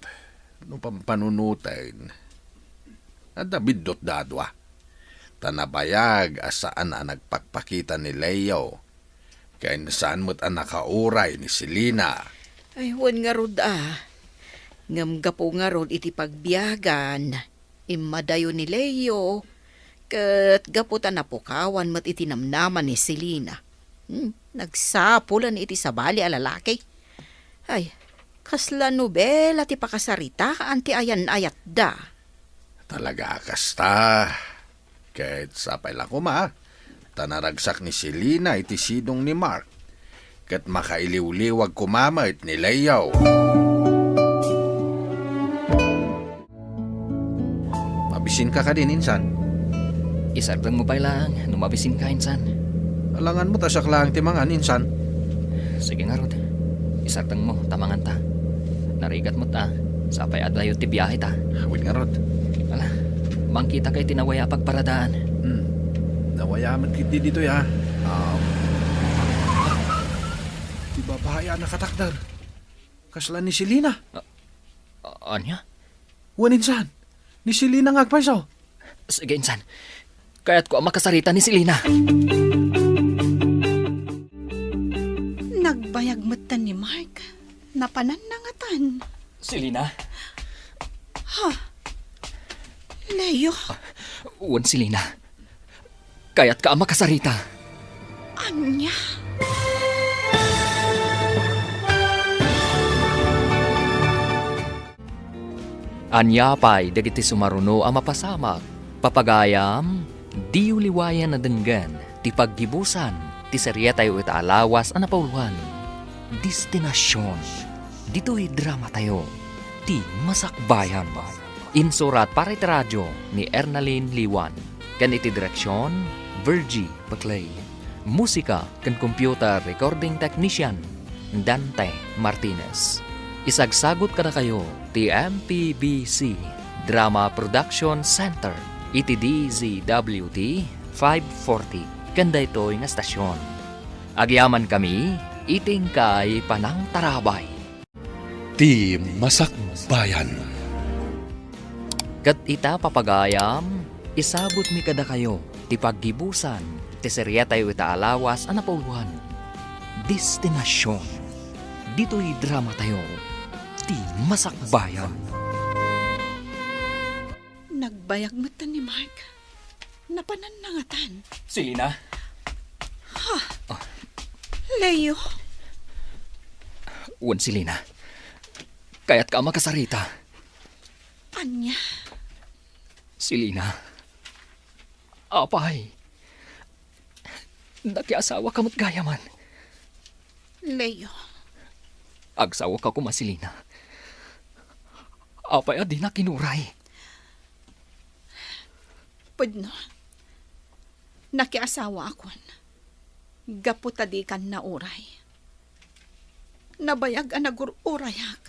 No pampanunutin. Ada bidot dadwa. Tanabayag asaan ang nagpakpakita ni Leo. Kaya saan mo't ang nakauray ni Selena. Ay, wan nga rod Ngam gapo nga rod iti pagbiyagan. Imadayo ni Leo. Kat gaputan na pukawan mat iti namnaman ni Selena. Nagsapulan iti sabali a lalaki. Ay, kasla nobela ti pakasarita anti ayan ayat da. Talaga kasta. Kahit sapay lang kuma. Tanaragsak ni Selena iti sidong ni Mark. Kat makailiw-liwag kumamait ni Leo. Mabisin ka din, Insan. Isardang mo pay lang, numabisin ka insan. Alangan mo tasak lang ti mga, Insan. Sige nga rod. Isardang mo, tamangan ta. Narigat mo ta, sapay adayo ti biyahe ta. Wait nga rod. Ala, mangkita kay tinawaya pagparadaan. Nawayaman kiti dito ya. Di ba bahaya nakatakdar? Kasla ni Selena. Anya? Wan, Insan. Ni Selena nga agpaisaw. Sige insan. Kaya't ko ang makasarita ni Selena. Nagbayag matan ni Mark. Napananangatan. Selena? Leo, Uwan Selena. Kaya't ka ang makasarita. anya? Anya pa'y dagiti sumaruno ang mapasamak. Papagayam, di uliwayan na denggan. Ti paggibusan, ti seriya tayo itaalawas ang napauluan. Destinasyon. Dito'y drama tayo. Ti Masakbayan. Insurat para iti radyo ni Ernalyn Liwan. Kan iti direksyon, Virgie Paclay. Musika kan computer recording technician, Dante Martinez. Isagsagot kada kayo ti MPBC Drama Production Center iti DZWT 540 kanda ito'y nga stasyon. Agyaman kami iting kay Panang Tarabay. Ti Masakbayan. Kat ita papagayam, isabot mi kada kayo ti paggibusan ti serya tayo ita alawas anapuluhan. Destinasyon. Dito'y drama tayo. Ti Masakbayan. Nagbayag mata ni Mark. Napananangatan. Selena, Leo, uwan Selena. Kaya't ka makasarita. anya, Selena. Apay. Nakiasawa ka mo't gayaman. Leo, Agsawa ka kuma Selena. Apay adi na kinuray. pudno. Nakiasawa akon. Gaputadi kan na uray. Nabayag ang nagururayak.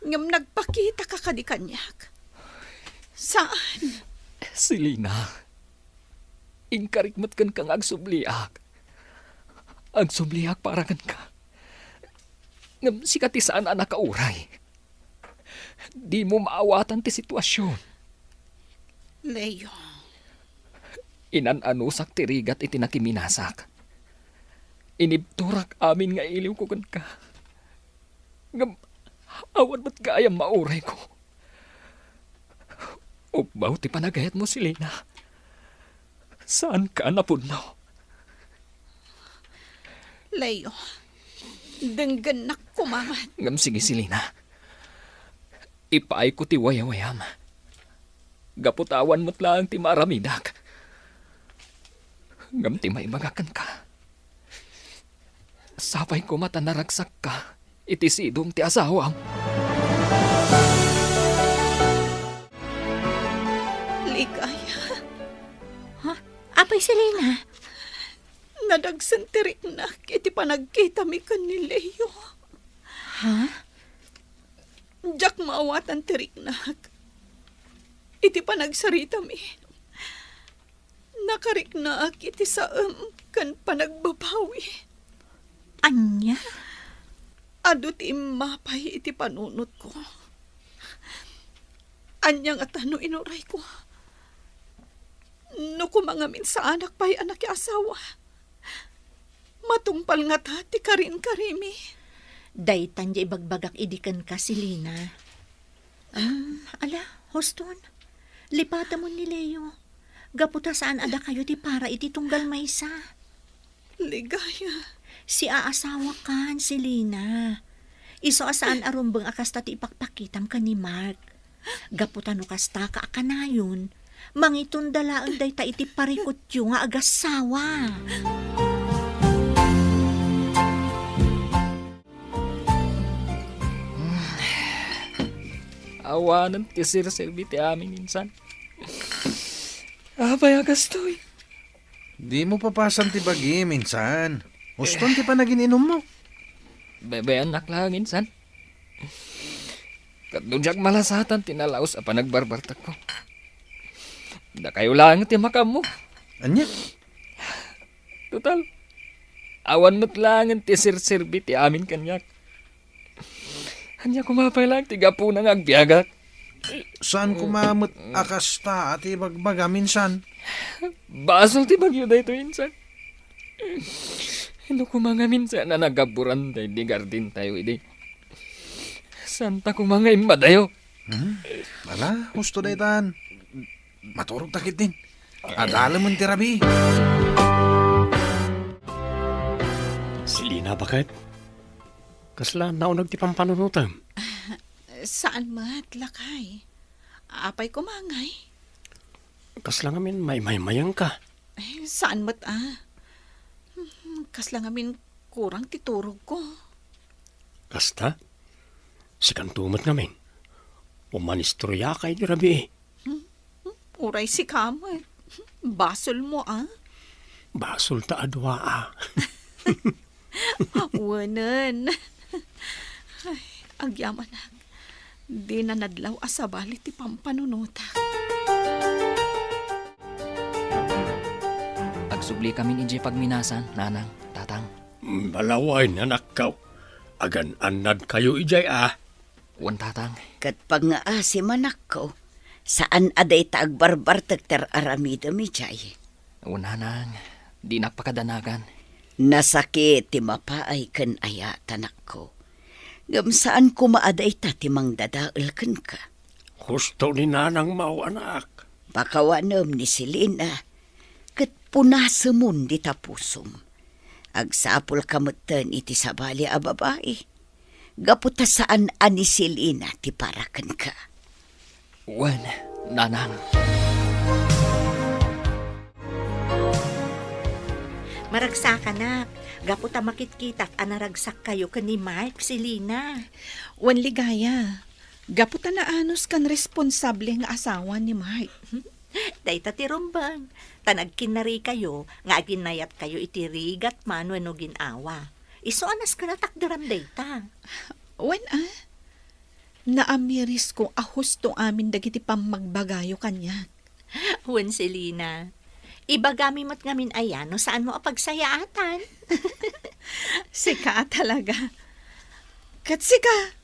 Ngam nagpakita ka kadikanyak. Saan? Selena. Inkarikmat kan kang agsubliak. Agsubliak para kan ka. Ngam sikatisaan anak ka uray. Di mo maawatan ti sitwasyon. Leo, Inananusak ti rigat iti nakiminasak. Inibturak amin nga iliw ko kan ka. Ngam, awan ba't gayang mauray ko? Ubaw ti panagayat mo, Selena. Saan ka napuno? Leo, denggan na kumaman. Ngam sige, Selena. Ipaay ko ti wayawayam. Gaputawan mo't lang ti maramidak. Ngam ti maibagakan ka. Sapay ko mata naragsak ka. Iti sidong ti asawam. Ligaya, Apay, Selena. nadagsan tirik na iti panagkita mi kan ni Leo. Ha? Diyak maawatan tirik na. Iti panagsarita mi. Nakarik na iti saam kan panagbabawi. Anya? Adot imapay iti panunot ko. Anyang at ano inuray ko. No kumangamin sa anak pa'y anak asawa. Matungpal nga ta ti karin karimi. Daytan di ibagbagak idikan ka, Selena. Ala, Hoston. Lipata mo ni Leo. Gaputa saan ada kayo ti para iti tunggal maysa. Ligaya. Si aasawa kan, Selena. Iso asaan arumbang akasta ti ipakpakitam ka ni Mark. Gaputa no kasta ka akanayon. Mangitundala ang dayta iti parikot yung nga agasawa. Awanan ti sir-serbi ti amin minsan. Abay agastoy. Di mo papasan ti bagi minsan. Uston ti pa naging inom mo. Bebe anak lang minsan. Kadunjak malasatan tinalaos a panagbarbartak ko. Da kayo lang ti makam mo. Anya? Total. Awan mo't lang ti sir-serbi ti amin kanyak. Anya kumapay lang ti gapu nang agbiagak. Saan kumamot akasta at ibagbaga minsan? Basol ti bagyo da ito minsan. Ano kumanga minsan na nagaburan tayo di gardin tayo idi. Santa kumanga imbadayo. Wala, gusto na itan. Maturog takit din. Adala mo ti rabi. Selena, bakit? Kasla naunag ti pampanunutam. Saan mat lakay? Apay kumangay? Kasla ngamin may-mayang ka. Saan mat Kas lang amin kurang titurog ko. Kasta? Si kantumat ngamin. Umanistorya kay di rabi eh. Uray si kamat. Basol mo, Basol ta adwa ah. Wanan. Ay, agyaman na. Di na nadlaw asabali ti pampanunuta. Agsubli kami inji pagminasan, nanang, tatang. Balaway na nakaw. Agan anad kayo ijay ah. Wan tatang. Kat pangaasim anak ko, saan aday taagbarbar tagter aramida mi chay. Wan nanang, di napakadanagan. Nasakit ti mapaay kan aya tanak ko. Gam saan kumaaday ta timang dadaal kan ka. Husto ni nanang mau anak. Pakawanom ni Selena, kat punasamon di tapusum. Agsapol kamutan iti sabali a babae. Gaputa saan ani Selena ti parakan ka. Wan, nanang. Maragsakan na. Gaputa makitkitak anaragsak kayo ka ni Mark, Selena. Wan ligaya. Gaputa na anos kan responsable nga asawa ni Mark. Dayta ti rumbang. Tanag kinari kayo, nga aginayat kayo itirigat man wano ginawa. Iso anas ka na takdaram dayta. Wan naamiris ko ahos to amin dagiti pamagbagayo kanya. Wen, Selena. Ibagami mo't ngamin ayan no saan mo apagsayaatan. Sika talaga. Kat sika,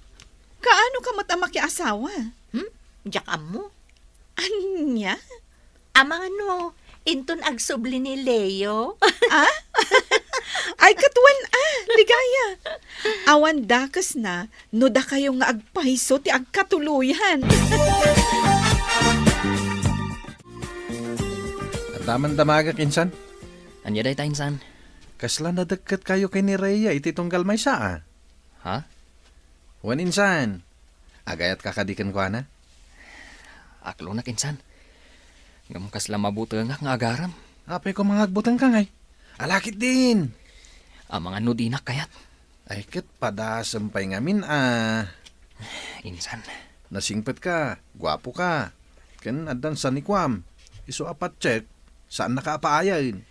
kaano ka matamaki asawa? Jakam mo. Anya? Amang ano, inton agsubli ni Leo. Ay katuan ligaya. Awan dakas na, no da kayo nga agpaiso ti agkatuluyan. Daman damaga kinsan. Anya day tainsan. Kasla na dagkat kayo kay ni Rhea iti tunggal may saa. Ha? Wan insan. Agayat kakadikan ko na. Aklo na kinsan. Ngamkas lang mabuto nga agaram. Apay ko mga agbutang ka ngay. Alakit din. Ang mga nudinak kayat. Ay kat padasampay ngamin Insan. Nasingpet ka. Gwapo ka. Kan adan sa nikwam. Iso apat check. Saan nakapaayain?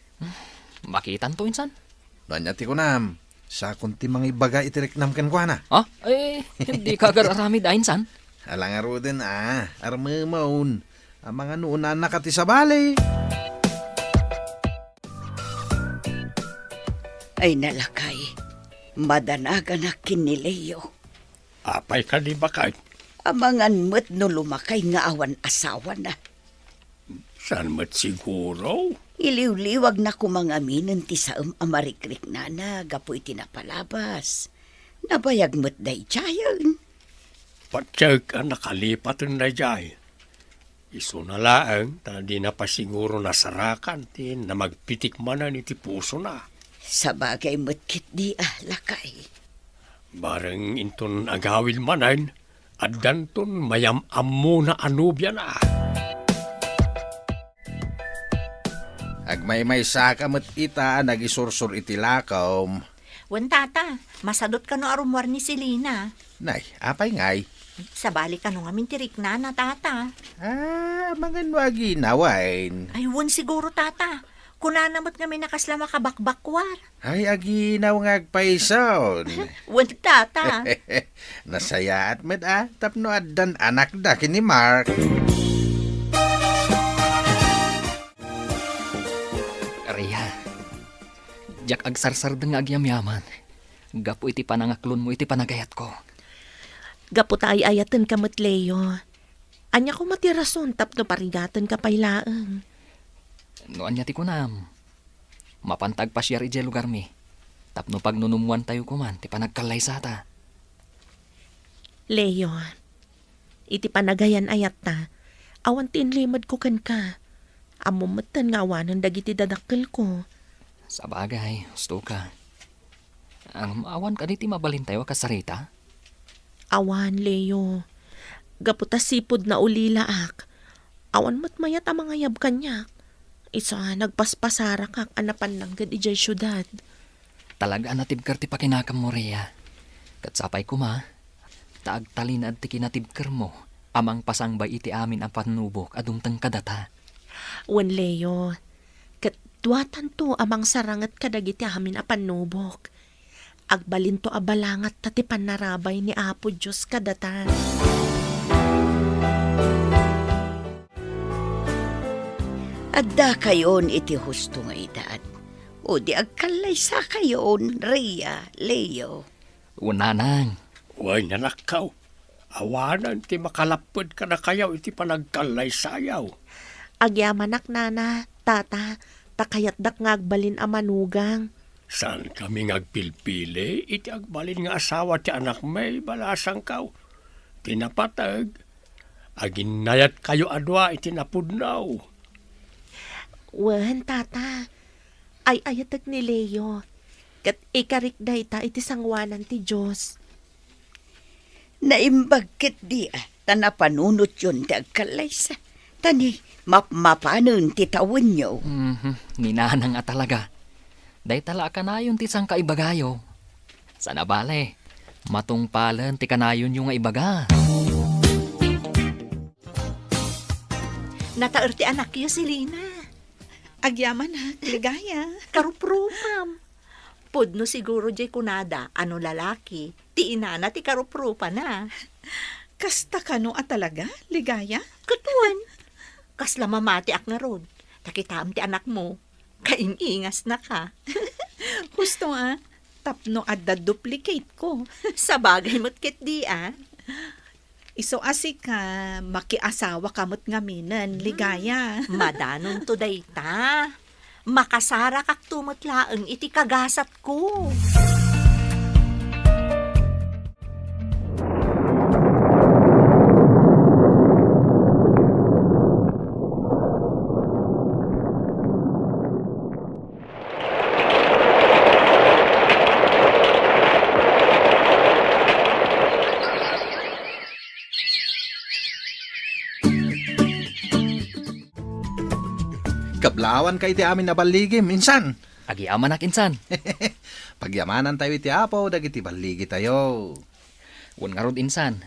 Makitan to insan. Nanyati ko nam. Sa kunti mga ibaga itiriknam kan ko na. Ha? Hindi ka agararami da insan. Alangaro din armamaon. Ang mga noon nakati sa balay. Ay nalakay, madanagan na kinileo. Apay ka di bakay. Amangan mo't no lumakay nga awan asawa na. San mat siguro? Iliw-liwag na kumangaminan ti saam amarikrik na gapoy tinapalabas. Nabayag mo't day chayan. Patsag ang nakalipatan na jay. Iso na laang, ta di na pa siguro nasarakan tin na magpitik manan iti puso na. Sa bagay mo't kit di lakay. Bareng inton agawil manan, at danton mayam-am mo na anubya na. Agmay-may saka mat ita nagisursur iti lakaw. Wen tata, masadot ka no arumwar ni Selena. Nay, apay ngay. Sabali ka no ngamin tirik na tata. Mga nuagi nawain. Ay, wen siguro tata. Kunanamot ngamin nakasla makabakbakwar. Ay, aginaw nga agpaisaw. Wen tata. Nasaya at med tapno addan anak da kini Mark. Rhea. Jak agsarsar nga agyamyaman. Gapo iti panangaklon mo iti panagayat ko. Gaputa ay ayatan ka mat Leo. Anya ko matirason tapno parigatan ka pailaang. Noan niya ti kunam. Mapantag pa siya ije lugar mi. Tapno pagnunumuan tayo kuman, ti panagkalay sa ta. Leo, iti panagayan ayat ta. Awan tinlimad ko kan ka. Amumatan nga awanan dagiti dadakkel ko. Sa bagay, gusto ka. Ang maawan ka diti mabalintayo kasarita? Awan, Leo. Gaputa sipod na ulilaak. Awan matmayat ang mga yab kanyak. Isa, nagpaspasara kak anapan lang gad ijay syudad. Talaga natibkar ti pakinakam mo, Rhea. Katsapay ko ma. Taag talinad ti kinatibker mo, amang pasangbay iti amin ang panubok adung kadata. Wan Leo, katduatan to amang sarangat kadagiti amin a panubok. Agbalin to abalangat tati panarabay ni Apo Diyos kadatan. Adda kayon iti husto nga edad. O di agkalay sa kayon, Rhea, Leo. Unanang, Way nanakaw. Awanan ti makalapod ka na kayaw iti panagkalay sayaw. Agyamanak nana, tata, takayatdak nga agbalin a manugang. Saan kami ngagpilpili, iti agbalin nga asawa ti anak may balasang kaw. Tinapatag, aginayat kayo adwa iti napudnaw. Wan, tata, ay ayatag ni Leo. Kat ikarik dayta iti sangwanan ti Diyos. Naimbagkit di tanapanunot yun ti agkalay sa. Tani, mapanon ti tawon nyo. ninanang at talaga. Day tala kanayon ti sang kaibagayo. Sana bale, matungpalan ti kanayon yung nga ibaga. Nataer ti anak yu si Lina. Agyaman ha, ligaya. Karuprupam. Pudno siguro jay kunada, ano lalaki, ti inana ti karuprupa na. Kasta kano a talaga, ligaya? Katuan. Kasla mamati ak nga rod. Takitam ti anak mo. Kaingingas na ka. Husto tapno adda duplicate ko. Sa bagay mo't kit di Iso asi ka, makiasawa kamot ngaminan, ligaya. Madanon to dayta. Makasara kak tumutlaeng iti kagasat ko. Kablawan kay iti amin na baligim, minsan. Agyaman na kinsan. Pagyamanan tayo iti Apo, dagiti baligi tayo. Wan nga rod insan.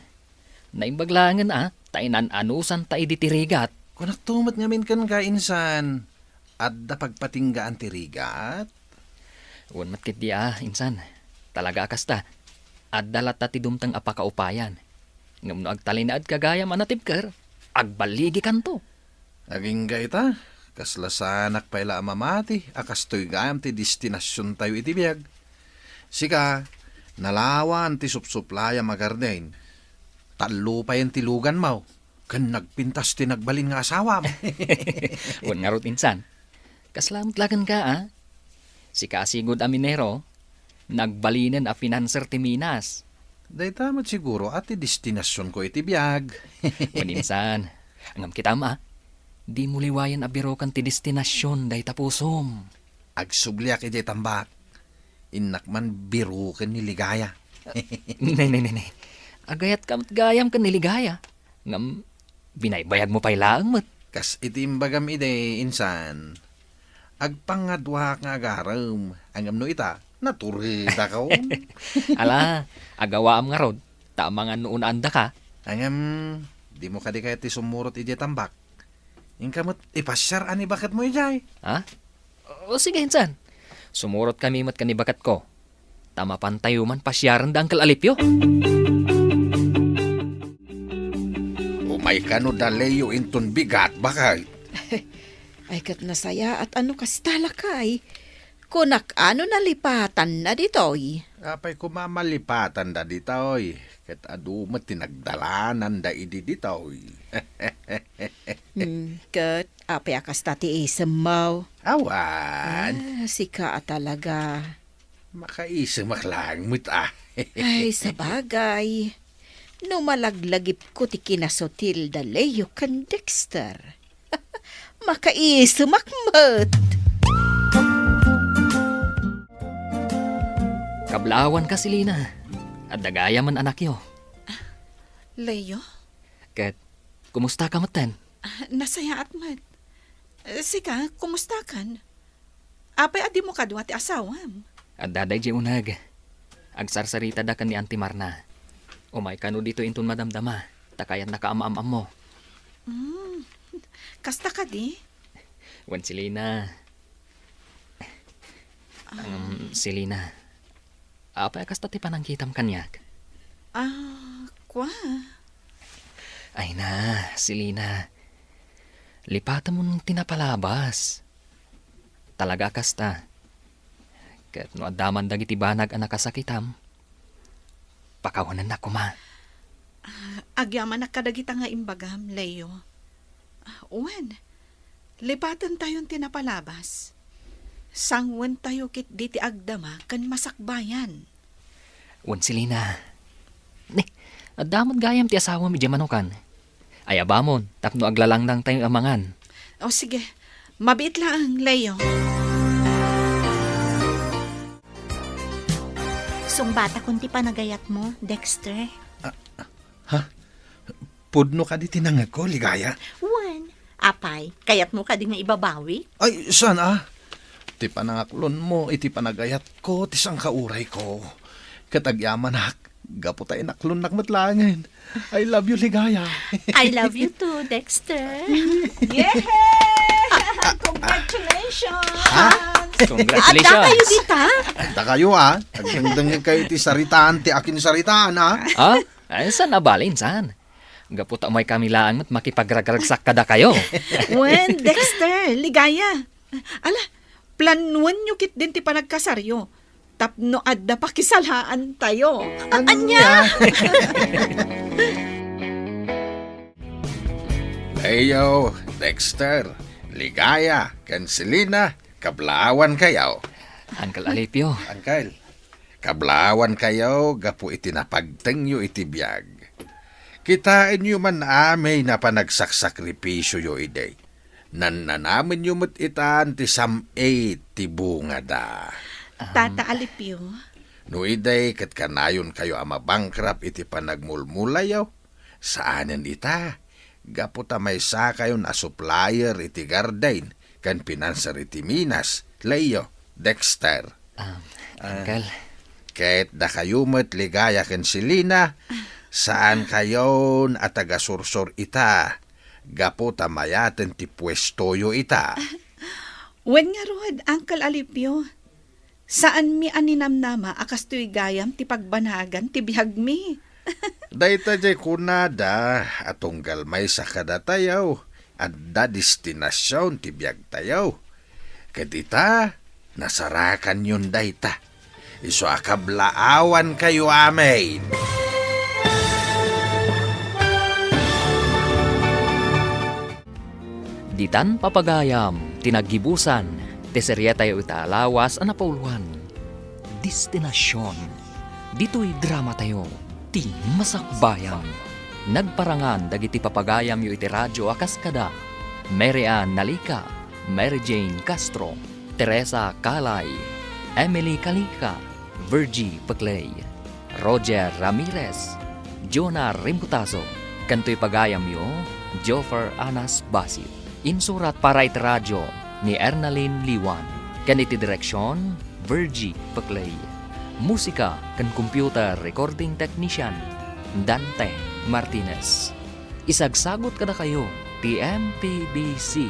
Naimbaglangan tainan anusan ta iditirigat. Kung naktumat ngamin kan ka, insan, adda pagpatinggaan ti rigat. Wan matkit di insan. Talaga kasta. At dalat ta ti dumtang apakaupayan. Ngam no agtalinaad kagaya manatibker. Agbaligi kanto. Naging gaita, kaslasanak pa ila amamati, akastoy gayam ti destinasyon tayo iti biyag. Sika, nalawan ti supsuplaya magarden. Talo pa yan ti lugan mo. Kan nagpintas ti nagbalin nga asawa mo. Wan nga rod insan. Kaslamot lagan ka Sika asigod aminero. Nagbalinen a finanser ti Minas. Day tamat siguro at ti destinasyon ko iti biyag. Wan insan. Angam kita di mo liwayan abiro kan ti destinasyon day tapusom. Agsubliak iti tambak. Inak man biro ken ni ligaya. Nay. Agayat kamat gayam kan niligaya. Ngam, binaybayad mo pa'y laang mat. Kas itimbagam ide, insan. Agpangadwa nga agaram. Angam no ita, naturida ka. Ala, agawaam nga rod. Tama nga noon anda ka. Angam, di mo kadi kaya ti sumurot iti tambak. Yung kamot, ipasyar ani bakat mo ijay. Ha? O sige, insan. Sumurot kami mat kanibakat ko. Tama pantayo man pasyaran da Uncle Alipio. Umay ka no daleyo inton bigat bakay. Ay kat nasaya at ano kastalakay. Kunak ano nalipatan na ditoy. Apay kumamalipatan da ditoy. Ket adumat tinagdalanan da idi ditoy. Kat apay akas tati isemaw. Awan. Sika talaga. Makaisamak lang mo't Ay, sa bagay. No malaglagip ko ti kinasotil da Leo kan Dexter. Makaisumakmat. Kablawan ka silina. At dagaya man anak yo. Leo, Ket, kumusta ka matan? nasaya at mat. Sika, kumusta kan? Apay adi mo kadwa ti asawam. At daday di unag. Agsarsarita da kan ni Auntie Marna. Umay ka no dito inton madamdama. Takayan nakaamam-am mo. Kasta ka di? Wan Selina. Selina. Apa kasta ti panangkitam kanyak? Kwa? Ay na, Selina. Lipatan mo nung tinapalabas. Talaga kasta. Kat no adaman dagiti banag anak kasakitam. Pakawanan na kuma. Agyaman na kadagita nga imbagam, Leo. Uwan, lipatan tayong tinapalabas. Sangwan tayo kit diti agdama kan masakbayan. Wan Selina. Ne, adamot gayam ti asawa mi manukan. Ay abamon, tapno aglalangdang tayong amangan. O sige, mabit lang, Leo. Sumbata kunti panagayat mo, Dexter. Pudno ka di tinangag ko, Ligaya. Wan, apay, kayat mo ka din nga ibabawi? Ay, sana. Ti panangaklon mo, iti panagayat ko, ti sang kauray ko. Katagyaman hak, gapo tayo naklon nakmatlangin. I love you, Ligaya. I love you too, Dexter. Congratulations! Ada kayo Congratulations! dita? Anta kayo Agdangdangin kayo ti saritaan, ti akin saritaan Ay, saan nabalin, saan? Gaputa may kamilaan mo't makipagragragsak kada kayo. Wen, Dexter, Ligaya. Ala, planuan nyo kit din ti panagkasaryo. Tapno adda pakisalhaan tayo. Anya? Ayo, Dexter, Ligaya, Selina, kablawan kayo. Uncle Alipio, Angkel, kablawan kayo, gapu itinapagteng yo iti biyag. Kitain nyo man amay na panagsakripisyo yo ide. Nananamin nyo mo't itaan ti sam-8 ti bunga da. Tata Alipio. No iday kat kanayon kayo ama bankrupt iti panagmulmulayaw. Saanan ita? Gaputa may sa kayo na supplier iti Gardain, kan pinanser iti Minas, Leo, Dexter. Uncle, Kahit da kayo mo't Ligaya Selina, saan kayo at taga-sursur ita? Gaputa mayaten ti pwestoyo ita. Wen nga road, Uncle Alipio. Saan mi aninamnama akas tuy gayam ti pagbanagan ti bihag mi? Dayta jay kunada atunggal may sa kada tayaw at da destinasyon ti biyag tayaw. Kadita, nasarakan yun dayta. Iso akablaawan kayo amin. ditan papagayam, tinagibusan, teserya tayo itaalawas anapauluan. Destinasyon. Dito'y drama tayo, ti masakbayan. Nagparangan dagiti papagayam yu iti radyo akas kada. Mary Ann Nalika, Mary Jane Castro, Teresa Calay, Emily Kalika, Virgie Paclay, Roger Ramirez, Jonah Rimputaso, kanto'y pagayam yu, Joffer Anas Basil. Insurat para iti radyo ni Ernaline Liwan. Kaniti direksyon, Virgie Paclay. Musika kan computer recording technician, Dante Martinez. Isagsagot kada kayo, TMPBC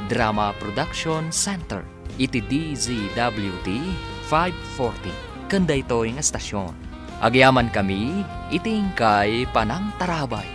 Drama Production Center. Iti DZWT 540. Kanda ito yung estasyon. Agyaman kami, itingkay panang tarabay.